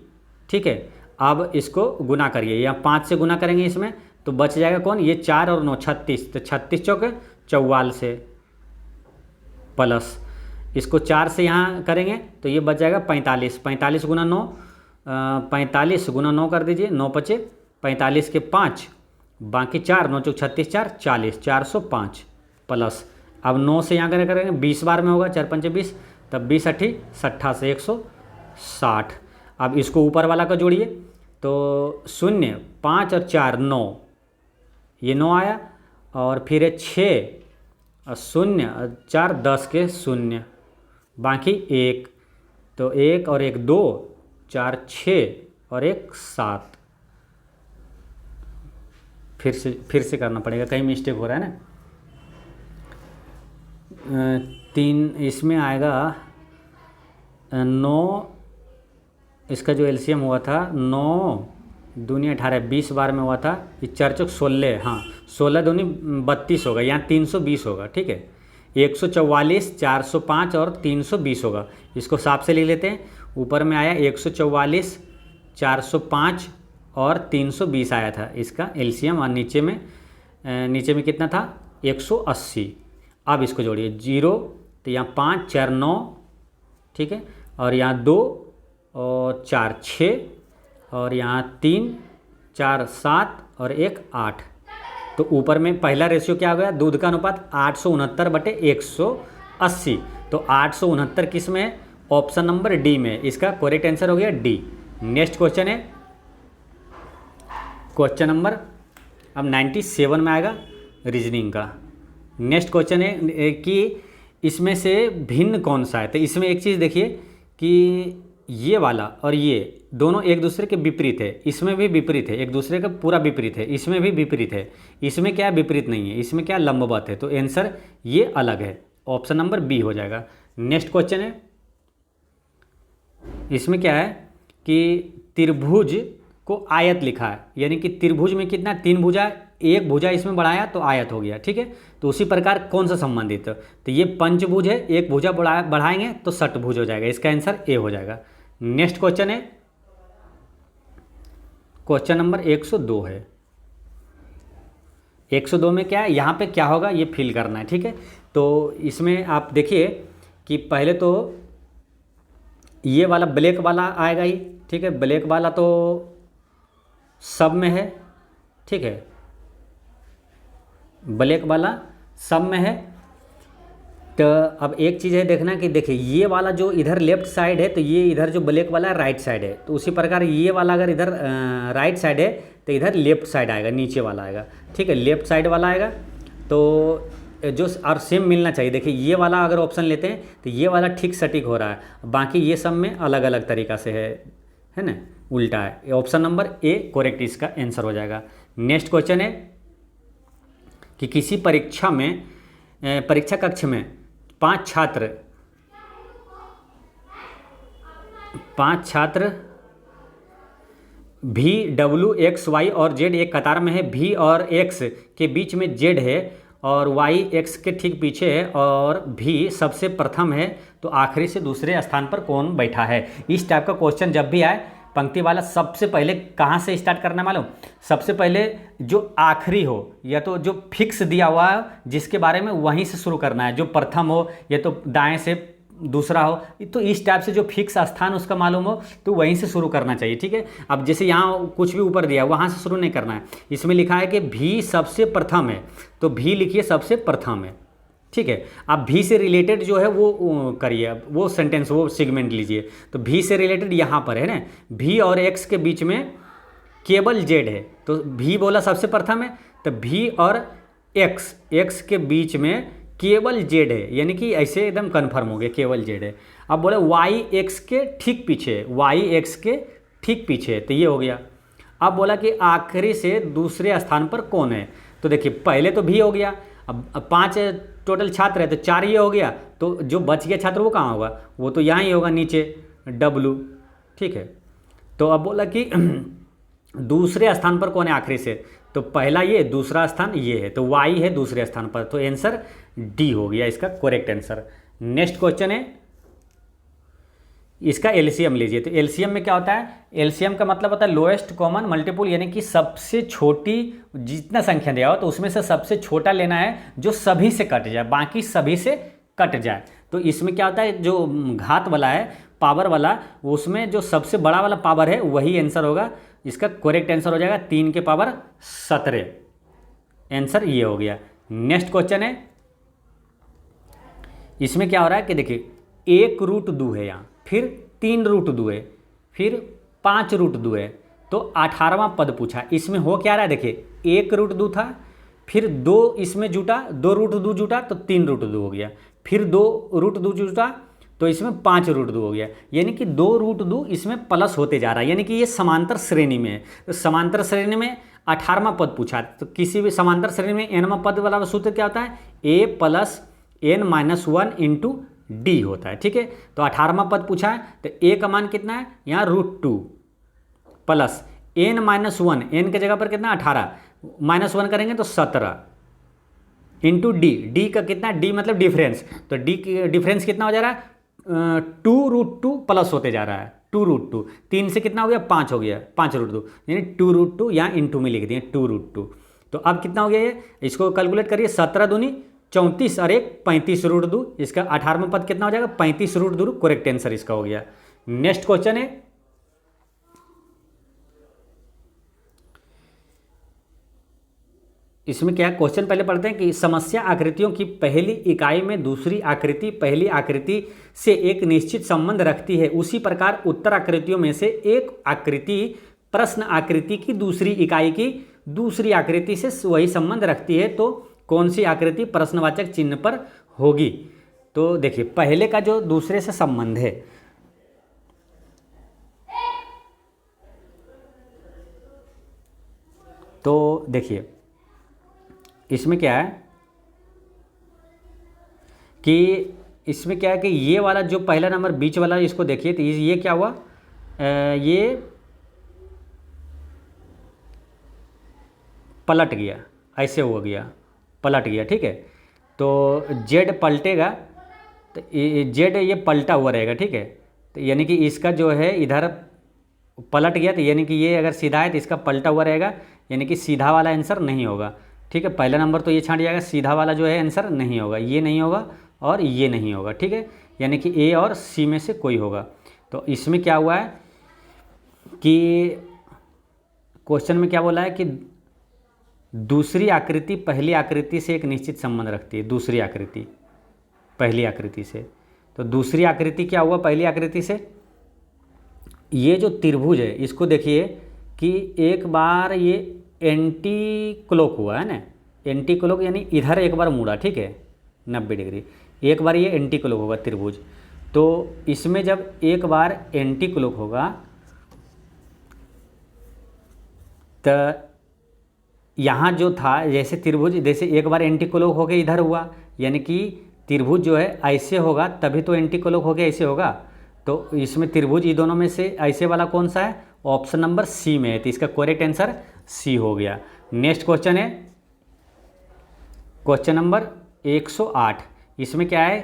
ठीक है। अब इसको गुना करिए, या 5 से गुना करेंगे इसमें तो बच जाएगा कौन, ये 4 और 9 36, तो 36 चौक 44, प्लस इसको 4 से यहाँ करेंगे तो ये बच जाएगा 45, 45 गुना 9, 45 गुना 9 कर दीजिए, 9 पचे 45 के 5, बाकी 4, 9 चौक 36, 4 40, 405, प्लस अब 9 से यहाँ करेंगे 20 बार में होगा, 4 पंचे 20, तब 20 अट्ठी 60 से 160। अब इसको ऊपर वाला का जोड़िए, तो 0, 5 और 4 9, ये 9 आया, और फिर है 6 और 0 4 10 के 0, बाकी 1, तो 1 और 1 2, 4 6 और 1 7। फिर से करना पड़ेगा, कहीं मिस्टेक हो रहा है ना। 3 इसमें आएगा 9, इसका जो एलसीएम हुआ था 9 दूनी 18, 20 बार में हुआ था, ये 4 चौक 16, हाँ 16 दूनी 32 होगा, यहाँ 320 होगा, ठीक है। 144, 405 और 320 होगा, इसको साफ से ले लेते हैं। ऊपर में आया 144, 405 और 320 आया था इसका एलसीएम, और नीचे में कितना था 180। अब इसको जोड़िए 0, तो यहाँ 5 4 9, ठीक है, और यहाँ 2 और 4 6, और यहाँ 3 4 7 और 1 8। तो ऊपर में पहला रेशियो क्या हो गया, दूध का अनुपात 869/180, तो 869 किस में है, ऑप्शन नंबर डी में, इसका करेक्ट आंसर हो गया डी। नेक्स्ट क्वेश्चन है क्वेश्चन नंबर अब 97 में आएगा रीजनिंग का। नेक्स्ट क्वेश्चन है कि इसमें से भिन्न कौन सा है। तो इसमें एक चीज़ देखिए कि ये वाला और ये दोनों एक दूसरे के विपरीत है, इसमें भी विपरीत है, एक दूसरे का पूरा विपरीत है, इसमें भी विपरीत है, इसमें क्या विपरीत नहीं है, इसमें क्या लंबवत है, तो आंसर ये अलग है, ऑप्शन नंबर बी हो जाएगा। नेक्स्ट क्वेश्चन है, इसमें क्या है कि त्रिभुज को आयत लिखा है, यानी कि त्रिभुज में कितना 3 भुजा, एक भुजा इसमें बढ़ाया तो आयत हो गया, ठीक है। तो उसी प्रकार कौन सा संबंधित, तो ये पंचभुज है, एक भुजा बढ़ाएंगे तो षटभुज हो जाएगा, इसका आंसर ए हो जाएगा। नेक्स्ट क्वेश्चन है क्वेश्चन नंबर 102 है। 102 में क्या है, यहाँ पे क्या होगा ये फिल करना है, ठीक है। तो इसमें आप देखिए कि पहले तो ये वाला ब्लैक वाला आएगा ही, ठीक है, ब्लैक वाला तो सब में है, ठीक है, ब्लैक वाला सब में है। तो अब एक चीज़ है देखना कि देखिए ये वाला जो इधर लेफ्ट साइड है, तो ये इधर जो ब्लैक वाला है राइट साइड है, तो उसी प्रकार ये वाला अगर इधर राइट साइड है तो इधर लेफ्ट साइड आएगा, नीचे वाला आएगा, ठीक है, लेफ्ट साइड वाला आएगा। तो जो और सेम मिलना चाहिए, देखिए ये वाला अगर ऑप्शन लेते हैं तो ये वाला ठीक सटीक हो रहा है, बाकी ये सब में अलग अलग तरीक़ा से है ना, उल्टा है। ऑप्शन नंबर ए करेक्ट इसका आंसर हो जाएगा। नेक्स्ट क्वेश्चन है कि किसी परीक्षा कक्ष में 5 छात्र V W X Y और Z एक कतार में है, V और X के बीच में Z है और वाई एक्स के ठीक पीछे है और भी सबसे प्रथम है, तो आखिरी से दूसरे स्थान पर कौन बैठा है। इस टाइप का क्वेश्चन जब भी आए पंक्ति वाला, सबसे पहले कहाँ से स्टार्ट करना मालूम, सबसे पहले जो आखिरी हो या तो जो फिक्स दिया हुआ है जिसके बारे में वहीं से शुरू करना है, जो प्रथम हो या तो दाएं से दूसरा हो, तो इस टाइप से जो फिक्स स्थान उसका मालूम हो तो वहीं से शुरू करना चाहिए, ठीक है। अब जैसे यहाँ कुछ भी ऊपर दिया वहाँ से शुरू नहीं करना है। इसमें लिखा है कि भी सबसे प्रथम है, तो भी लिखिए सबसे प्रथम है, ठीक है। अब भी से रिलेटेड जो है वो करिए, वो सेंटेंस वो सेगमेंट लीजिए। तो भी से रिलेटेड यहाँ पर है ना, भी और एक्स के बीच में केवल जेड है, तो भी बोला सबसे प्रथम है, तो भी और एक्स के बीच में केवल जेड है, यानी कि ऐसे एकदम कन्फर्म हो गया केवल जेड है। अब बोले वाई एक्स के ठीक पीछे, वाई एक्स के ठीक पीछे, तो ये हो गया। अब बोला कि आखिरी से दूसरे स्थान पर कौन है, तो देखिए पहले तो भी हो गया, अब 5 टोटल छात्र है तो 4 ये हो गया, तो जो बच गया छात्र वो कहाँ होगा, वो तो यहाँ ही होगा नीचे W, ठीक है। तो अब बोला कि दूसरे स्थान पर कौन है आखिरी से, तो पहला ये, दूसरा स्थान ये है, तो वाई है दूसरे स्थान पर, तो आंसर डी हो गया इसका करेक्ट आंसर। नेक्स्ट क्वेश्चन है, इसका एलसीएम लीजिए। तो एलसीएम में क्या होता है, एलसीएम का मतलब होता है लोएस्ट कॉमन मल्टीपल, यानी कि सबसे छोटी जितना संख्या दिया हो तो उसमें से सबसे छोटा लेना है जो सभी से कट जाए, बाकी सभी से कट जाए। तो इसमें क्या होता है, जो घात वाला है पावर वाला, उसमें जो सबसे बड़ा वाला पावर है वही आंसर होगा। इसका करेक्ट आंसर हो जाएगा 3 के पावर 17, आंसर ये हो गया। नेक्स्ट क्वेश्चन है, इसमें क्या हो रहा है कि देखिए 1 रूट 2 है यहाँ, फिर 3 रूट 2 है, फिर 5 रूट 2 है, तो 18वां पद पूछा। इसमें हो क्या रहा है, देखिए 1 रूट 2 था, फिर 2 इसमें जुटा, 2 रूट 2 जुटा तो 3 रूट 2 हो गया, फिर 2 रूट 2 जुटा तो इसमें 5 रूट 2 हो गया, यानी कि 2 रूट 2 इसमें प्लस होते जा रहा है, यानी कि ये समांतर श्रेणी में है। तो समांतर श्रेणी में 18वां पद पूछा, तो किसी भी समांतर श्रेणी में nवां पद वाला सूत्र क्या होता है, a plus n-1 into D होता है, ठीक है। तो 18वां पद पूछा है, तो a का मान कितना है यहाँ √2 प्लस n-1, n के जगह पर कितना 18, -1 करेंगे तो 17 इंटू डी का कितना, डी मतलब डिफरेंस, तो डी की डिफरेंस कितना हो जा रहा है 2√2 प्लस होते जा रहा है 2√2, 3 से कितना हो गया 5 हो गया, 5√2, यानी 2√2 यहाँ इंटू में लिख दिए 2√2। तो अब कितना हो गया ये, इसको कैलकुलेट करिए, 17 दूनी 34 और 1 35√2, इसका 18वां पद कितना हो जाएगा 35√2, करेक्ट आंसर इसका हो गया। नेक्स्ट क्वेश्चन है, इसमें क्या है, क्वेश्चन पहले पढ़ते हैं कि समस्या आकृतियों की पहली इकाई में दूसरी आकृति पहली आकृति से एक निश्चित संबंध रखती है, उसी प्रकार उत्तर आकृतियों में से एक आकृति प्रश्न आकृति की दूसरी इकाई की दूसरी आकृति से वही संबंध रखती है, तो कौन सी आकृति प्रश्नवाचक चिन्ह पर होगी। तो देखिए पहले का जो दूसरे से संबंध है, तो देखिए इसमें क्या है कि इसमें क्या है कि ये वाला जो पहला नंबर बीच वाला इसको देखिए, तो ये क्या हुआ, ये पलट गया, ऐसे हो गया, पलट गया, ठीक है। तो जेड पलटेगा, तो जेड ये पलटा हुआ रहेगा, ठीक है। तो यानी कि इसका जो है इधर पलट गया, तो यानी कि ये अगर सीधा है तो इसका पलटा हुआ रहेगा, यानी कि सीधा वाला आंसर नहीं होगा, ठीक है। पहला नंबर तो ये छांट जाएगा, सीधा वाला जो है आंसर नहीं होगा, ये नहीं होगा और ये नहीं होगा, ठीक है। यानी कि ए और सी में से कोई होगा। तो इसमें क्या हुआ है कि क्वेश्चन में क्या बोला है कि दूसरी आकृति पहली आकृति से एक निश्चित संबंध रखती है, दूसरी आकृति पहली आकृति से। तो दूसरी आकृति क्या हुआ पहली आकृति से, ये जो त्रिभुज है इसको देखिए कि एक बार ये एंटी क्लॉक हुआ है ना, एंटी क्लॉक यानी इधर एक बार मुड़ा, ठीक है 90 डिग्री, एक बार ये एंटी क्लॉक होगा त्रिभुज। तो इसमें जब एक बार एंटी क्लॉक होगा तो यहाँ जो था जैसे त्रिभुज, जैसे एक बार एंटी क्लॉक हो गया इधर हुआ, यानी कि त्रिभुज जो है ऐसे होगा तभी तो एंटी क्लॉक हो गया, ऐसे होगा। तो इसमें त्रिभुज इन दोनों में से ऐसे वाला कौन सा है, ऑप्शन नंबर सी में है, तो इसका करेक्ट आंसर सी हो गया। नेक्स्ट क्वेश्चन है, क्वेश्चन नंबर 108, इसमें क्या है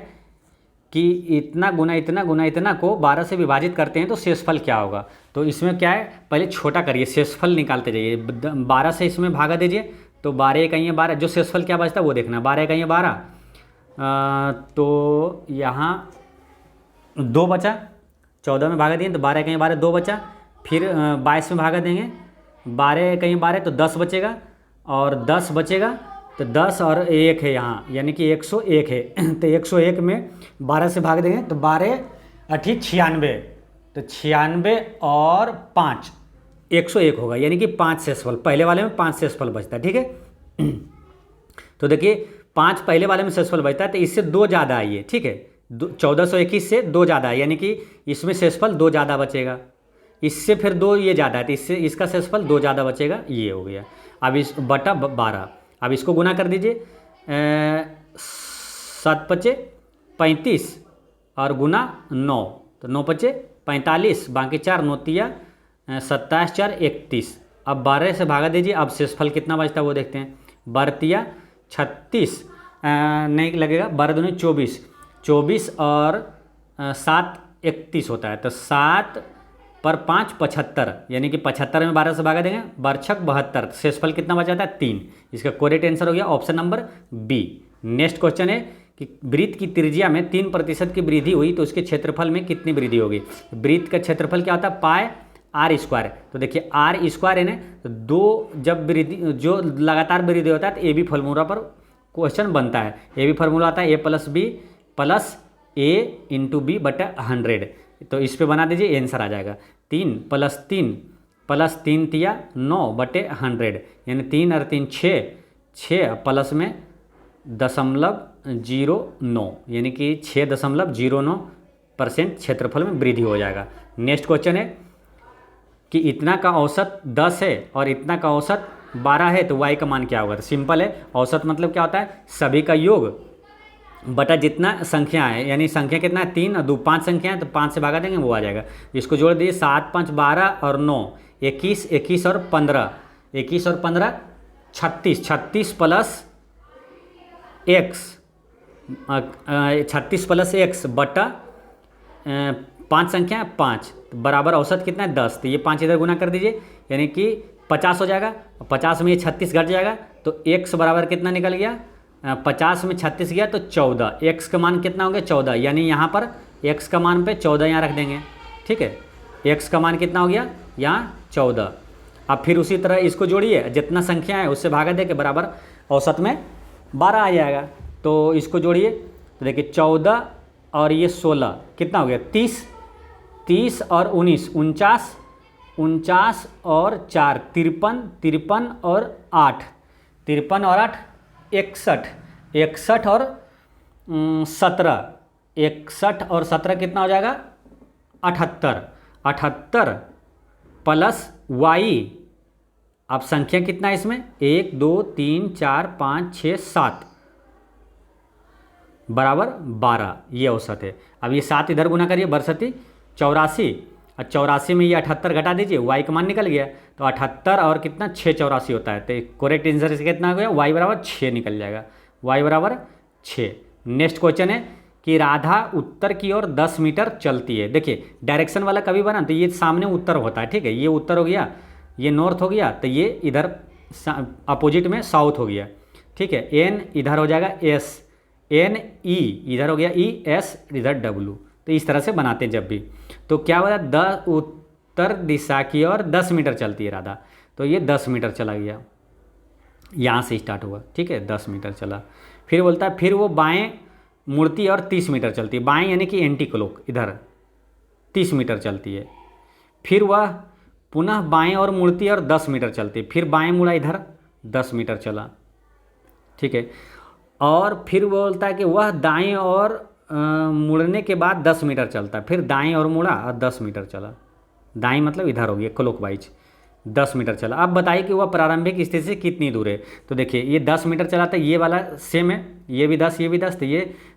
कि इतना गुना इतना गुना इतना को 12 से विभाजित करते हैं तो शेषफल क्या होगा। तो इसमें क्या है, पहले छोटा करिए, शेषफल निकालते जाइए। 12 से इसमें भागा दीजिए तो 12 इकाइयाँ 12, जो शेषफल क्या बचता है वो देखना। 12 इकाइयाँ 12, तो यहाँ 2 बचा, 14 में भागा दिए तो 12 इकाइयाँ 12, 2 बचा। फिर 22 में भागा देंगे, 12 इकाइयाँ 12 तो 10 बचेगा, और 10 बचेगा तो 10 और 1 है यहाँ, यानी कि 101 है। तो 101 में 12 से भाग देंगे तो 12 अठी 96, तो 96 और 5 101 होगा, यानी कि 5 शेषफल। पहले वाले में 5 शेषफल बचता है, ठीक है। तो देखिए 5 पहले वाले में शेषफल बचता है, तो इससे 2 ज़्यादा आई है, ठीक है। 1421 से 2 ज़्यादा है, यानी कि इसमें शेषफल 2 ज़्यादा बचेगा। इससे फिर 2 ये ज़्यादा है, तो इससे इसका शेषफल 2 ज़्यादा बचेगा, ये हो गया। अब इस बटा 12, अब इसको गुना कर दीजिए। 7 पचे 35 और गुना 9, तो 9 पचे 45, बाकी 4, 9 तिया 27, 4 31। अब 12 से भागा दीजिए, अब शेषफल कितना बचता है वो देखते हैं। 12 तिया 36, नहीं लगेगा, 12 दूनी 24, 24 और 7 31 होता है, तो 7 पर 5 75, यानी कि 75 में 12 से भागा देंगे, 12 72, शेषफल कितना बचा था 3। इसका करेक्ट आंसर हो गया option number B. Next question है कि वृत्त की त्रिज्या में 3% की वृद्धि हुई तो उसके क्षेत्रफल में कितनी वृद्धि होगी। वृत्त का क्षेत्रफल क्या होता है, पाई आर स्क्वायर। तो देखिए आर स्क्वायर है ना, तो 2 जब वृद्धि जो लगातार वृद्धि होता है तो ए बी फॉर्मूला पर क्वेश्चन बनता है। ए बी फॉर्मूला आता है A+B plus A into B बटा 100, तो इस पे बना दीजिए, आंसर आ जाएगा 3 प्लस 3 तिया 9 बटे 100, यानी 3 और 3 6, 6 प्लस में 0.09, यानी कि 6.09% क्षेत्रफल में वृद्धि हो जाएगा। नेक्स्ट क्वेश्चन है कि इतना का औसत 10 है और इतना का औसत 12 है, तो y का मान क्या होगा। तो सिंपल है, औसत मतलब क्या होता है, सभी का योग बटा जितना संख्या है, यानी संख्या कितना है 3 और 2 5 संख्या है, तो 5 से भागा देंगे वो आ जाएगा। इसको जोड़ दीजिए, 7 5 12 और 9 21, 21 और 15, 21 और 15 36, 36 प्लस x, 36 प्लस x बटा 5 संख्या है 5, बराबर औसत कितना है 10, तो ये 5 इधर गुना कर दीजिए, यानी कि 50 हो जाएगा। 50 में ये 36 घट जाएगा, तो x बराबर कितना निकल गया, 50 में 36 गया तो 14, x का मान कितना हो गया 14, यानी यहाँ पर x का मान पे 14 यहाँ रख देंगे, ठीक है। x का मान कितना हो गया यहाँ 14। अब फिर उसी तरह इसको जोड़िए, जितना संख्या है उससे भागा दे के बराबर औसत में 12 आ जाएगा। तो इसको जोड़िए, तो देखिए 14 और ये 16 कितना हो गया 30, 30 और 19 49, 49 और 4 53, 53 और 8 53 और 8 61, 61 और 17, 61 और 17 कितना हो जाएगा 78, 78 प्लस y। अब संख्या कितना है इसमें 1 2 3 4 5 6 7 बराबर 12, ये औसत है। अब ये 7 इधर गुना करिए, बरसती 84, और 84 में ये 78 घटा दीजिए, y का मान निकल गया, तो 78 और कितना 6 84 होता है, तो करेक्ट आंसर से कितना हो गया y बराबर 6 निकल जाएगा, y बराबर 6। नेक्स्ट क्वेश्चन है कि राधा उत्तर की ओर 10 मीटर चलती है। देखिए डायरेक्शन वाला कभी बना तो ये सामने उत्तर होता है, ठीक है, ये उत्तर हो गया, ये नॉर्थ हो गया, तो ये इधर अपोजिट में साउथ हो गया, ठीक है। n इधर हो जाएगा s, n e इधर हो गया e, s इधर w, तो इस तरह से बनाते हैं जब भी। तो क्या होता है उत्तर दिशा की ओर 10 मीटर चलती है राधा, तो ये 10 मीटर चला गया, यहाँ से स्टार्ट हुआ, ठीक है 10 मीटर चला। फिर बोलता है फिर वो बाएं मुड़ती और 30 मीटर चलती है, बाएं यानी कि एंटी क्लॉक इधर 30 मीटर चलती है। फिर वह पुनः बाएं और मुड़ती और 10 मीटर चलती है, फिर बाएं मुड़ा इधर 10 मीटर चला, ठीक है। और फिर बोलता है कि वह दाएं और मुड़ने के बाद 10 मीटर चलता है, फिर दाएं और मुड़ा और 10 मीटर चला, दाएं मतलब इधर हो गया क्लॉकवाइज 10 मीटर चला। अब बताइए कि वह प्रारंभिक स्थिति से कितनी दूर है। तो देखिए ये 10 मीटर चला था, ये वाला सेम है, ये भी 10 ये भी 10,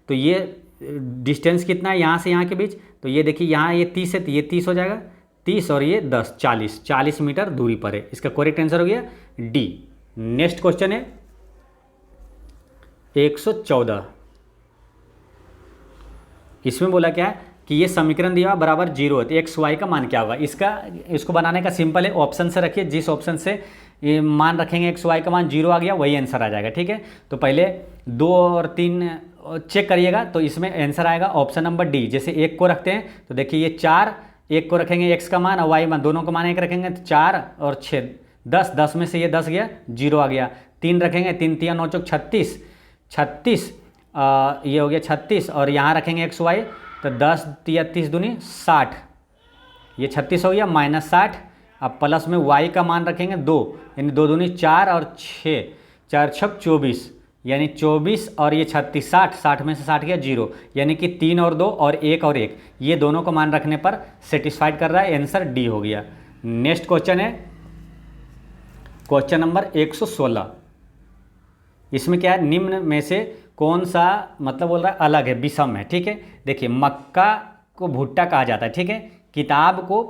तो ये डिस्टेंस कितना है यहाँ से यहाँ के बीच, तो ये देखिए यहाँ ये 30 है तो ये 30 हो जाएगा, 30 और ये 10 40 मीटर दूरी पर है। इसका करेक्ट आंसर हो गया डी। नेक्स्ट क्वेश्चन है 114। इसमें बोला क्या है कि ये समीकरण दिया हुआ बराबर 0 है, तो एक्स वाई का मान क्या होगा। इसको बनाने का सिंपल है, ऑप्शन से रखिए, जिस ऑप्शन से ये मान रखेंगे एक्स वाई का मान 0 आ गया वही आंसर आ जाएगा। ठीक है, तो पहले 2 और 3 चेक करिएगा, तो इसमें आंसर आएगा ऑप्शन नंबर डी। जैसे 1 को रखते हैं तो देखिए ये 4, 1 को रखेंगे एक्स का मान और वाई मान, दोनों का मान 1 रखेंगे तो 4 और 6 10, 10 में से ये 10 गया 0 आ गया। 3 रखेंगे, 3 3 9 चौक 36, 36 ये हो गया 36, और यहाँ रखेंगे एक्स वाई तो 10 3 30 दूनी 60, ये 36 हो गया माइनस 60। अब प्लस में y का मान रखेंगे 2, यानी 2 दूनी 4 और 6, 4 छक 24, यानी 24 और ये 36 60, 60 में से 60 गया 0, यानी कि 3 और 2 और 1 और 1, ये दोनों को मान रखने पर सेटिस्फाइड कर रहा है, आंसर डी हो गया। नेक्स्ट क्वेश्चन है क्वेश्चन नंबर 116। इसमें क्या है, निम्न में से कौन सा मतलब बोल रहा है अलग है, विषम है। ठीक है, देखिए मक्का को भुट्टा कहा जाता है। ठीक है, किताब को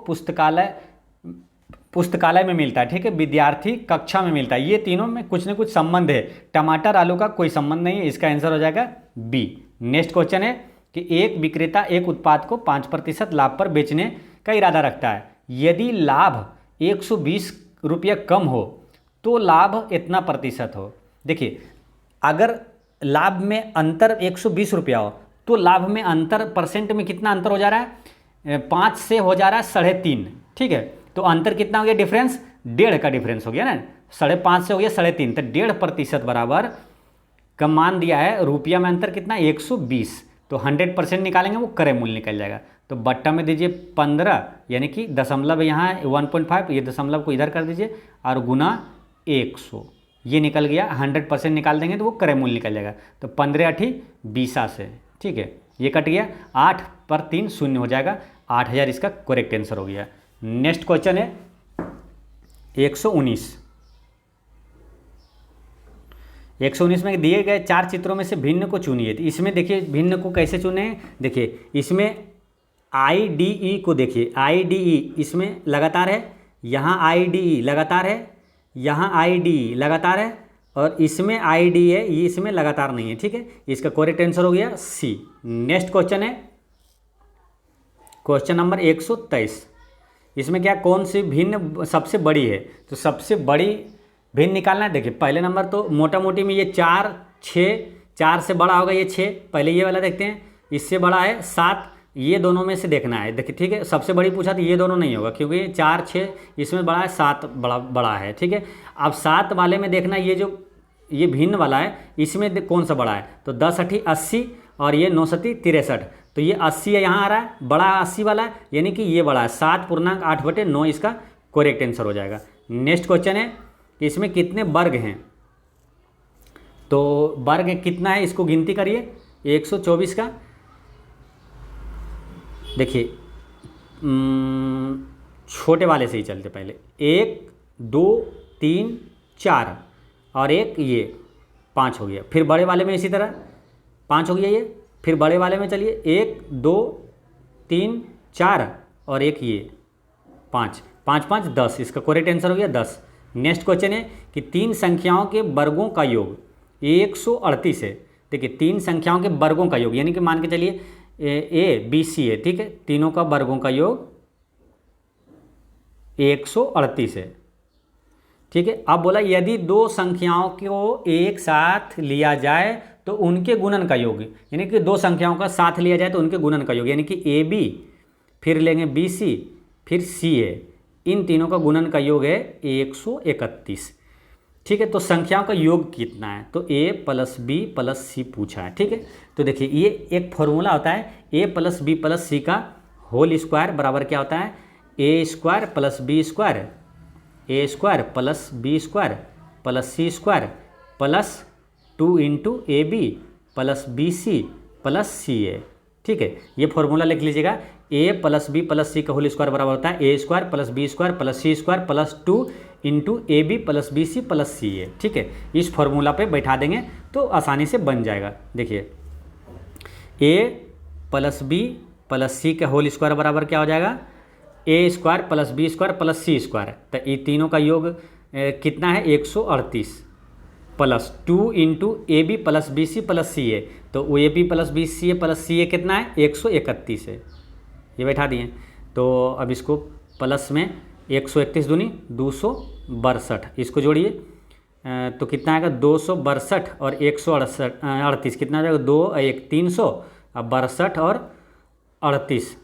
पुस्तकालय में मिलता है। ठीक है, विद्यार्थी कक्षा में मिलता है। ये तीनों में कुछ न कुछ संबंध है, टमाटर आलू का कोई संबंध नहीं है, इसका आंसर हो जाएगा बी। नेक्स्ट क्वेश्चन है कि एक विक्रेता एक उत्पाद को 5% लाभ पर बेचने का इरादा रखता है। यदि लाभ 120 रुपये कम हो तो लाभ इतना प्रतिशत हो। देखिए अगर लाभ में अंतर 120 रुपया हो तो लाभ में अंतर परसेंट में कितना अंतर हो जा रहा है, 5 से हो जा रहा है 3.5। ठीक है, तो अंतर कितना हो गया, डिफरेंस 1.5 का डिफरेंस हो गया ना, 5.5 से हो गया 3.5, तो 1.5% बराबर का मान दिया है। रुपया में अंतर कितना 120, तो 100% निकालेंगे वो क्रय मूल्य निकल जाएगा। तो बट्टा में दीजिए 15, यानी कि दशमलव यहाँ 1.5, ये दशमलव को इधर कर दीजिए और गुना 100, ये निकल गया। 100% निकाल देंगे तो वो क्रय मूल्य निकल जाएगा। तो 15 8 20 से, ठीक है, ये कट गया, 8 पर 3 शून्य हो जाएगा, 8000 इसका करेक्ट आंसर हो गया। नेक्स्ट क्वेश्चन है 119। 119 में दिए गए 4 चित्रों में से भिन्न को चुनिए। तो इसमें देखिए भिन्न को कैसे चुने, देखिए इसमें IDE को देखिए, IDE इसमें लगातार है, यहाँ IDE लगातार है, यहाँ IDE लगातार है, और इसमें IDE है, ये इसमें लगातार नहीं है। ठीक है, इसका करेक्ट आंसर हो गया सी। नेक्स्ट क्वेश्चन है क्वेश्चन नंबर 123। इसमें क्या, कौन सी भिन्न सबसे बड़ी है, तो सबसे बड़ी भिन्न निकालना है। देखिए पहले नंबर तो मोटा मोटी में ये 4 6, 4 से बड़ा होगा ये 6, पहले ये वाला देखते हैं, इससे बड़ा है 7, ये दोनों में से देखना है। देखिए ठीक है, सबसे बड़ी पूछा तो ये दोनों नहीं होगा क्योंकि 4 6 इसमें बड़ा है, 7 बड़ा है। ठीक है, अब 7 वाले में देखना, ये जो ये भिन्न वाला है इसमें कौन सा बड़ा है, तो 10 8 80 और ये 9 7 63, तो ये 80 है, यहाँ आ रहा है बड़ा 80 वाला है, यानी कि ये बड़ा है। 7.8/9 इसका करेक्ट आंसर हो जाएगा। नेक्स्ट क्वेश्चन है कि इसमें कितने वर्ग हैं, तो वर्ग कितना है इसको गिनती करिए 124 का। देखिए छोटे वाले से ही चलते, पहले 1 2 3 4 और एक ये 5 हो गया, फिर बड़े वाले में इसी तरह 5 हो गया ये, फिर बड़े वाले में चलिए 1 2 3 4 और एक ये 5 5 5 10, इसका करेक्ट आंसर हो गया 10। नेक्स्ट क्वेश्चन है कि 3 संख्याओं के वर्गों का योग 138 है। देखिए 3 संख्याओं के वर्गों का योग, यानी कि मान के चलिए ABC है, ठीक है, तीनों का वर्गों का योग 138 है। ठीक है, अब बोला यदि 2 संख्याओं को एक साथ लिया जाए तो उनके गुणन का योग, यानी कि 2 संख्याओं का साथ लिया जाए तो उनके गुणन का योग, यानी कि AB फिर लेंगे BC फिर CA, इन तीनों का गुणन का योग है 131। ठीक है, तो संख्याओं का योग कितना है, तो A + B + C पूछा है। ठीक है, तो देखिए ये एक फॉर्मूला होता है, A + B + C का होल स्क्वायर बराबर क्या होता है, A² + B² A² + B² + C² + 2 × AB + BC + CA। ठीक है, ये फॉर्मूला लिख लीजिएगा, A + B + C का होल स्क्वायर बराबर होता है A² + B² + C² + 2 × AB + BC + CA। ठीक है, इस फॉर्मूला पे बैठा देंगे तो आसानी से बन जाएगा। देखिए A + B + C का होल स्क्वायर बराबर क्या हो जाएगा, A² + B² + C², तो ये तीनों का योग कितना है 138। Plus 2 into A B plus B C plus C A. तो वो A B plus B C A plus C A कितना है? 131 है। ये बैठा दिए। तो अब इसको प्लस में 131 दूनी 262, इसको जोड़िए तो कितना आएगा? 262 और 138 कितना हो जाएगा? 2 1 300, अब 62 और 38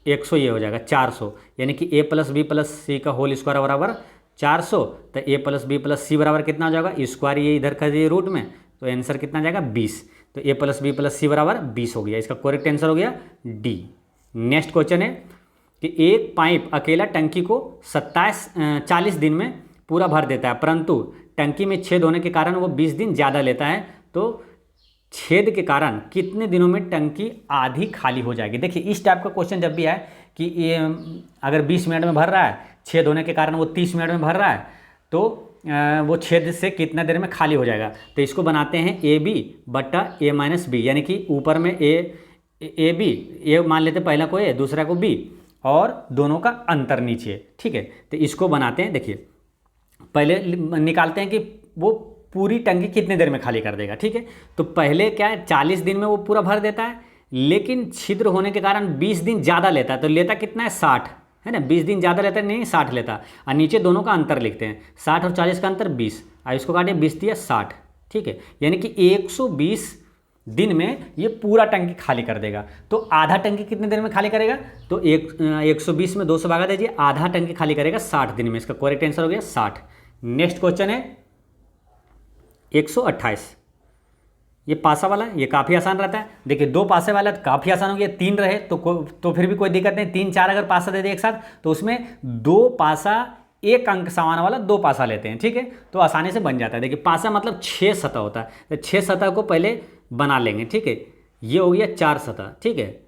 100, ये हो जाएगा 400। यानी कि ए प्लस बी प्लस सी का होल स्क्वायर बराबर 400। तो ए प्लस बी प्लस सी बराबर कितना हो जाएगा? स्क्वायर ये इधर कर दिए रूट में, तो आंसर कितना आ जाएगा? 20। तो ए प्लस बी प्लस सी बराबर 20 हो गया। इसका करेक्ट आंसर हो गया डी। नेक्स्ट क्वेश्चन है कि एक पाइप अकेला टंकी को 40 दिन में पूरा भर देता है, परंतु टंकी में छेद होने के कारण वो 20 दिन ज़्यादा लेता है। तो छेद के कारण कितने दिनों में टंकी आधी खाली हो जाएगी? देखिए इस टाइप का क्वेश्चन जब भी आए कि ये अगर 20 मिनट में भर रहा है, छेद होने के कारण वो 30 मिनट में भर रहा है, तो वो छेद से कितना देर में खाली हो जाएगा? तो इसको बनाते हैं ए बी बटा ए माइनस बी, यानी कि ऊपर में ए बी, ए मान लेते पहला को ए दूसरा को बी, और दोनों का अंतर नीचे। ठीक है, तो इसको बनाते हैं। देखिए पहले निकालते हैं कि वो पूरी टंकी कितने देर में खाली कर देगा। ठीक है, तो पहले क्या है, 40 दिन में वो पूरा भर देता है, लेकिन छिद्र होने के कारण 20 दिन ज़्यादा लेता है। तो लेता कितना है? 60 है ना। 20 दिन ज़्यादा लेता है, नहीं 60 लेता। और नीचे दोनों का अंतर लिखते हैं, 60 और 40 का अंतर 20। और इसको काटिए, 20 दिया 60। ठीक है, यानी कि 120 दिन में ये पूरा टंकी खाली कर देगा। तो आधा टंकी कितने देर में खाली करेगा? तो 120 में 2 से भागा दीजिए, आधा टंकी खाली करेगा 60 दिन में। इसका करेक्ट आंसर हो गया 60। नेक्स्ट क्वेश्चन है 128। ये पासा वाला है, ये काफ़ी आसान रहता है। देखिए 2 पासे वाला तो काफ़ी आसान हो गया, 3 रहे तो फिर भी कोई दिक्कत नहीं। 3 4 अगर पासा दे दे एक साथ, तो उसमें 2 पासा 1 अंक समान वाला 2 पासा लेते हैं। ठीक है, तो आसानी से बन जाता है। देखिए पासा मतलब 6 सतह होता है, तो 6 सतह को पहले बना लेंगे। ठीक है, ये हो गया 4 सतह। ठीक है,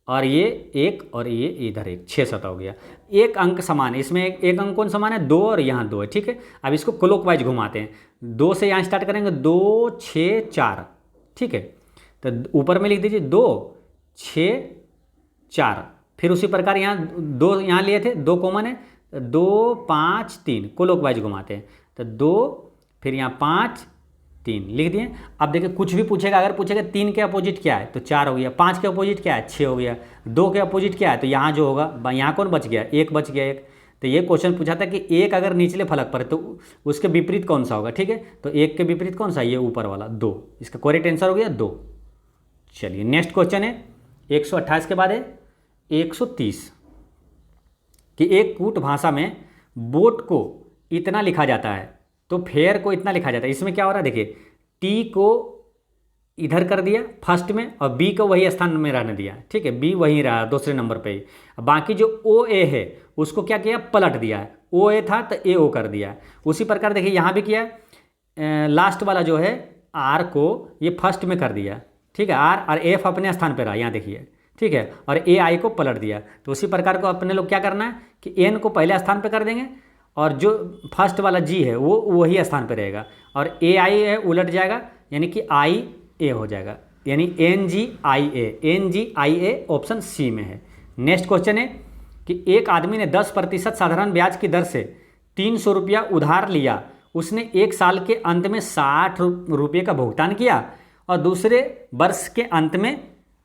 और ये 1 और ये इधर 1, 6 सतह हो गया। 1 अंक समान है, इसमें एक अंक कौन समान है? 2 और यहाँ 2 है। ठीक है, अब इसको क्लॉकवाइज घुमाते हैं। 2 से यहाँ स्टार्ट करेंगे, 2 6 4। ठीक है, तो ऊपर में लिख दीजिए 2 6 4। फिर उसी प्रकार यहाँ 2 यहाँ लिए थे, 2 कॉमन है, 2 5 3 क्लॉकवाइज घुमाते हैं। तो 2 फिर यहाँ 5 3 लिख दिए। अब देखिए कुछ भी पूछेगा, अगर पूछेगा 3 के अपोजिट क्या है, तो 4 हो गया। 5 के अपोजिट क्या है? 6 हो गया। 2 के अपोजिट क्या है? तो यहाँ जो होगा, यहाँ कौन बच गया? 1 बच गया। 1, तो ये क्वेश्चन पूछा था कि 1 अगर निचले फलक पर है तो उसके विपरीत कौन सा होगा? ठीक है, तो 1 के विपरीत कौन सा? ये ऊपर वाला 2। इसका करेक्ट आंसर हो गया 2। चलिए नेक्स्ट क्वेश्चन है 128 के बाद है 130 कि एक कूट भाषा में बोट को इतना लिखा जाता है तो फेयर को इतना लिखा जाता है। इसमें क्या हो रहा है? देखिए टी को इधर कर दिया फर्स्ट में, और बी को वही स्थान में रहने दिया। ठीक है, बी वहीं रहा दूसरे नंबर पे ही। बाकी जो ओ ए है उसको क्या किया? पलट दिया है। ओ ए था तो ए ओ कर दिया। उसी प्रकार देखिए यहाँ भी किया, लास्ट वाला जो है आर को ये फर्स्ट में कर दिया। ठीक है, आर और एफ अपने स्थान पर रहा, यहाँ देखिए। ठीक है, और ए आई को पलट दिया। तो उसी प्रकार को अपने लोग क्या करना है कि एन को पहले स्थान पर कर देंगे, और जो फर्स्ट वाला जी है वो वही स्थान पर रहेगा, और ए आई है उलट जाएगा, यानी कि आई ए हो जाएगा, यानी NGIA ऑप्शन सी में है। नेक्स्ट क्वेश्चन है कि एक आदमी ने 10% साधारण ब्याज की दर से 300 रुपया उधार लिया। उसने 1 साल के अंत में 60 रुपये का भुगतान किया, और दूसरे वर्ष के अंत में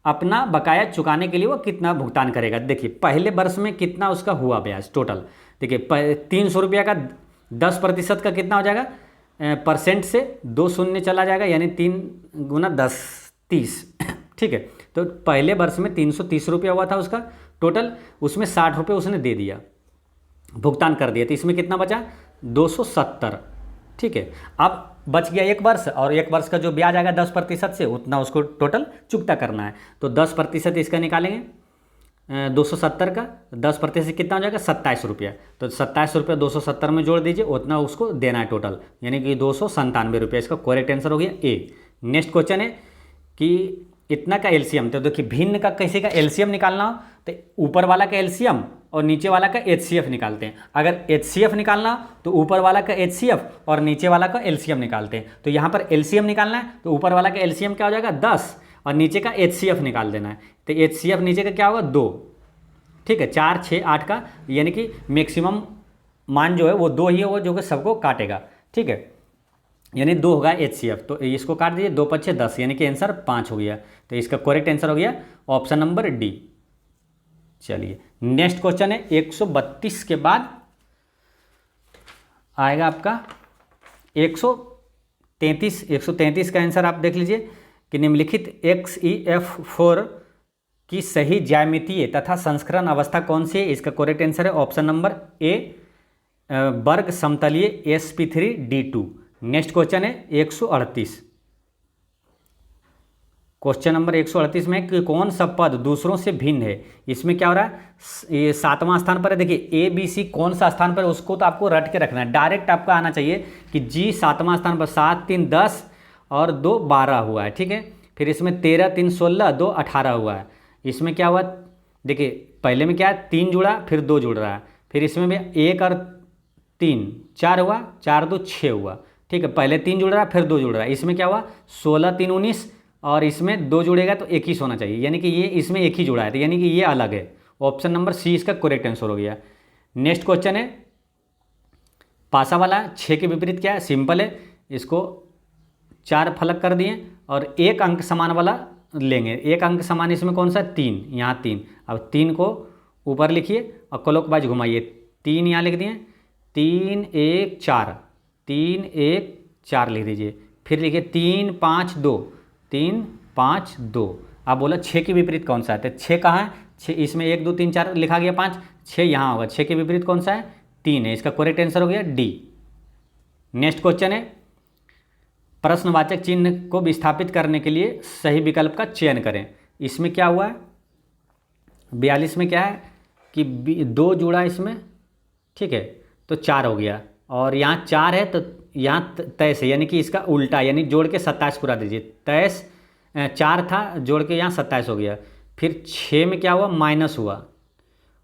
अपना बकाया चुकाने के लिए वो कितना भुगतान करेगा? देखिए पहले वर्ष में कितना उसका हुआ ब्याज टोटल। देखिए 300 रुपया का 10% का कितना हो जाएगा? परसेंट से 2 शून्य चला जाएगा, यानी 3 गुना 10 30। ठीक है, तो पहले वर्ष में 330 रुपया हुआ था उसका टोटल, उसमें 60 रुपये उसने दे दिया, भुगतान कर दिया। तो इसमें कितना बचा? 270। ठीक है, अब बच गया 1 वर्ष, और 1 वर्ष का जो ब्याज आएगा 10% से उतना उसको टोटल चुकता करना है। तो 10% इसका निकालेंगे 270 का 10% कितना हो जाएगा? 27 रुपया। तो 27 रुपया 270 में जोड़ दीजिए, उतना उसको देना है टोटल, यानी कि 297 रुपया। इसका करेक्ट आंसर हो गया ए। नेक्स्ट क्वेश्चन है कि इतना का एलसीएम। तो देखिए भिन्न का कैसे का एलसीएम निकालना हो तो ऊपर वाला का एलसीएम और नीचे वाला का एचसीएफ निकालते हैं। अगर एचसीएफ निकालना हो तो ऊपर वाला का एचसीएफ और नीचे वाला का एलसीएम निकालते हैं। तो यहाँ पर एलसीएम निकालना है तो ऊपर वाला का एलसीएम क्या हो जाएगा? 10, और नीचे का एचसीएफ निकाल देना है। तो एचसीएफ नीचे का क्या होगा? 2। ठीक है, 4 6 8 का, यानी कि मैक्सिमम मान जो है वो 2 ही होगा जो कि सबको काटेगा। ठीक है, यानी 2 होगा HCF, तो इसको काट दीजिए, 2 पच्चे 10 यानी कि आंसर 5 हो गया। तो इसका करेक्ट आंसर हो गया ऑप्शन नंबर डी। चलिए नेक्स्ट क्वेश्चन है 132 के बाद आएगा आपका 133। 133 का आंसर आप देख लीजिए कि निम्नलिखित XeF4 की सही ज्यामितीय तथा संस्करण अवस्था कौन सी है। इसका करेक्ट आंसर है ऑप्शन नंबर ए, वर्ग समतलीय sp3d2। नेक्स्ट क्वेश्चन है 138। क्वेश्चन नंबर 138 में कि कौन सा पद दूसरों से भिन्न है। इसमें क्या हो रहा है, ये 7वां स्थान पर है। देखिए ABC कौन सा स्थान पर है उसको तो आपको रट के रखना है। डायरेक्ट आपका आना चाहिए कि G 7वां स्थान पर, 7 3 10 और 2 12 हुआ है, ठीक है। फिर इसमें 13 3 16 2 18 हुआ है। इसमें क्या हुआ, देखिए पहले में क्या है 3 जुड़ा, फिर 2 जुड़ रहा है, फिर इसमें भी 1 और 3 4 हुआ, 4 2 6 हुआ, ठीक है। पहले 3 जुड़ रहा है, फिर 2 जुड़ रहा है। इसमें क्या हुआ 16 3 19 और इसमें 2 जुड़ेगा तो 21 होना चाहिए, यानी कि ये इसमें 1 ही जुड़ा है, तो यानी कि ये अलग है। ऑप्शन नंबर सी इसका करेक्ट आंसर हो गया। नेक्स्ट क्वेश्चन है पासा वाला 6 के विपरीत क्या है, सिंपल है। इसको 4 फलक कर दिए और 1 अंक समान वाला लेंगे। 1 अंक समान इसमें कौन सा 3, यहाँ 3। अब 3 को ऊपर लिखिए और क्लॉकवाइज घुमाइए। 3 यहाँ लिख दिए, 3 1 4, 3 1 4 लिख दीजिए। फिर लिखिए 3 5 2, 3 5 2। आप बोला 6 के विपरीत कौन सा है, तो 6 कहाँ है, 6 इसमें 1 2 3 4 लिखा गया, 5 6 यहाँ होगा। 6 के विपरीत कौन सा है 3 है। इसका करेक्ट आंसर हो गया डी। नेक्स्ट क्वेश्चन है प्रश्नवाचक चिन्ह को विस्थापित करने के लिए सही विकल्प का चयन करें। इसमें क्या हुआ है 42 में क्या है कि 2 जुड़ा इसमें, ठीक है, तो 4 हो गया। और यहाँ 4 है तो यहाँ 23 है, यानी कि इसका उल्टा, यानी जोड़ के 27 पूरा दीजिए। 23 4 था, जोड़ के यहाँ 27 हो गया। फिर 6 में क्या हुआ माइनस हुआ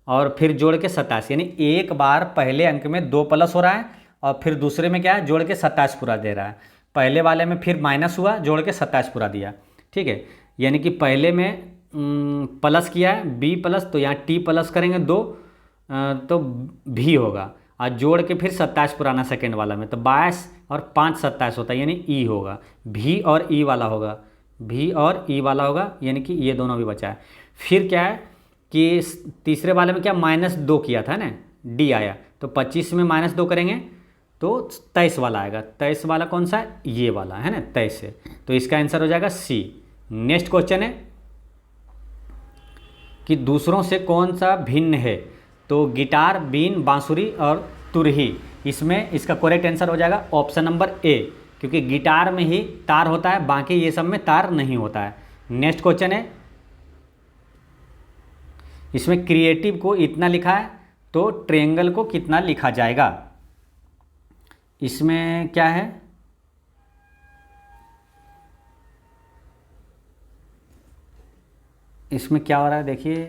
और फिर जोड़ के 27, यानी एक बार पहले अंक में 2 प्लस हो रहा है और फिर दूसरे में क्या है जोड़ के 27 पूरा दे रहा है। पहले वाले में फिर माइनस हुआ, जोड़ के 27 पूरा दिया, ठीक है। यानी कि पहले में प्लस किया है B प्लस, तो यहाँ T प्लस करेंगे 2 तो भी होगा, और जोड़ के फिर 27 पुराना सेकेंड वाला में, तो 22 और 5 27 होता है, यानी E होगा। भी और E वाला होगा, भी और E वाला होगा, यानी कि ये दोनों भी बचा है। फिर क्या है कि तीसरे वाले में क्या -2 किया था ना, D आया, तो 25 में -2 करेंगे तो 23 वाला आएगा। 23 वाला कौन सा है, ये वाला है ना, 23 है। तो इसका आंसर हो जाएगा सी। नेक्स्ट क्वेश्चन है कि दूसरों से कौन सा भिन्न है, तो गिटार, बीन, बांसुरी और तुरही। इसमें इसका करेक्ट आंसर हो जाएगा ऑप्शन नंबर ए, क्योंकि गिटार में ही तार होता है, बाकी ये सब में तार नहीं होता है। नेक्स्ट क्वेश्चन है इसमें क्रिएटिव को इतना लिखा है तो ट्रायंगल को कितना लिखा जाएगा। इसमें क्या है, इसमें क्या हो रहा है देखिए,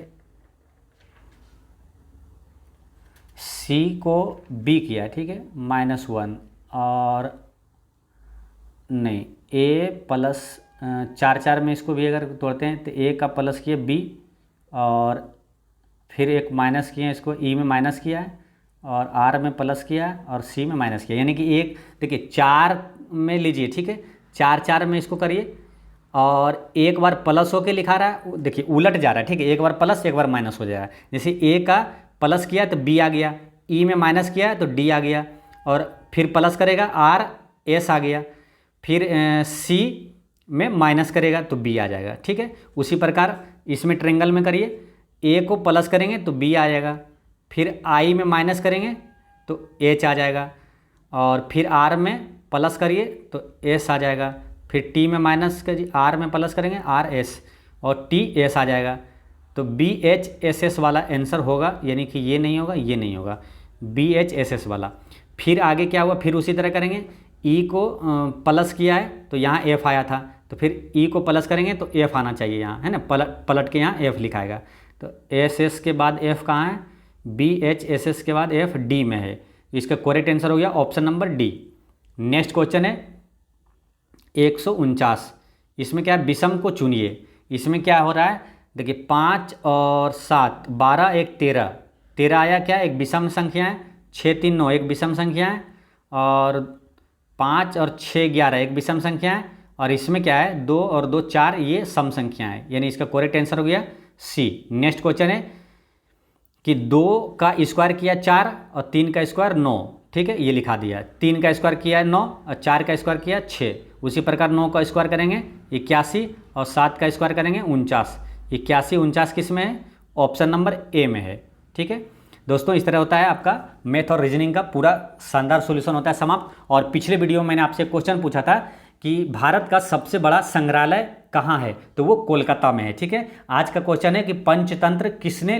सी को बी किया, ठीक है, -1 और नहीं ए प्लस 4 4 में इसको भी अगर तोड़ते हैं तो ए का प्लस किया बी और फिर एक माइनस किया, इसको ई में माइनस किया है और आर में प्लस किया और सी में माइनस किया, यानी कि एक देखिए 4 में लीजिए, ठीक है, 4 4 में इसको करिए और एक बार प्लस होके लिखा रहा है, देखिए उलट जा रहा है, ठीक है, एक बार प्लस एक बार माइनस हो जाएगा। जैसे ए का प्लस किया तो बी आ गया, ई में माइनस किया तो डी आ गया, और फिर प्लस करेगा आर एस आ गया, फिर सी में माइनस करेगा तो बी आ जाएगा, ठीक है। उसी प्रकार इसमें ट्रायंगल में करिए, ए को प्लस करेंगे तो बी आ जाएगा, फिर आई में माइनस करेंगे तो एच आ जाएगा, और फिर आर में प्लस करिए तो एस आ जाएगा, फिर टी में माइनस करिए, आर में प्लस करेंगे आर एस और टी एस आ जाएगा। तो बी एच एस एस वाला आंसर होगा, यानी कि ये नहीं होगा, ये नहीं होगा, बी एच एस एस वाला। फिर आगे क्या हुआ, फिर उसी तरह करेंगे, ई को प्लस किया है तो यहाँ एफ आया था, तो फिर ई को प्लस करेंगे तो एफ आना चाहिए यहाँ, है ना, पलट के यहाँ एफ लिखाएगा। तो एस एस के बाद एफ कहाँ है, बी एच एस एस के बाद एफ डी में है। इसका करेक्ट आंसर हो गया option number D. Next question है 149। इसमें क्या है, विषम को चुनिए। इसमें क्या हो रहा है देखिए, 5 और 7 12 1 13, 13 आया क्या, एक विषम संख्या है, 6 3 9 एक विषम संख्या है, और 5 और 6 11 एक विषम संख्या है, और इसमें क्या है 2 और 2 4, ये सम संख्या है, यानी इसका करेक्ट आंसर हो गया सी। नेक्स्ट क्वेश्चन है कि 2 का स्क्वायर किया 4 और 3 का स्क्वायर 9, ठीक है, ये लिखा दिया है। 3 का स्क्वायर किया 9 और 4 का स्क्वायर किया 6। उसी प्रकार 9 का स्क्वायर करेंगे 81 और 7 का स्क्वायर करेंगे 49। 81 49 किस में है? ऑप्शन नंबर ए में है, ठीक है दोस्तों। इस तरह होता है आपका मैथ और रीजनिंग का पूरा शानदार सॉल्यूशन होता है समाप्त। और पिछले वीडियो में मैंने आपसे क्वेश्चन पूछा था कि भारत का सबसे बड़ा संग्रहालय कहाँ है, तो वो कोलकाता में है, ठीक है। आज का क्वेश्चन है कि पंचतंत्र किसने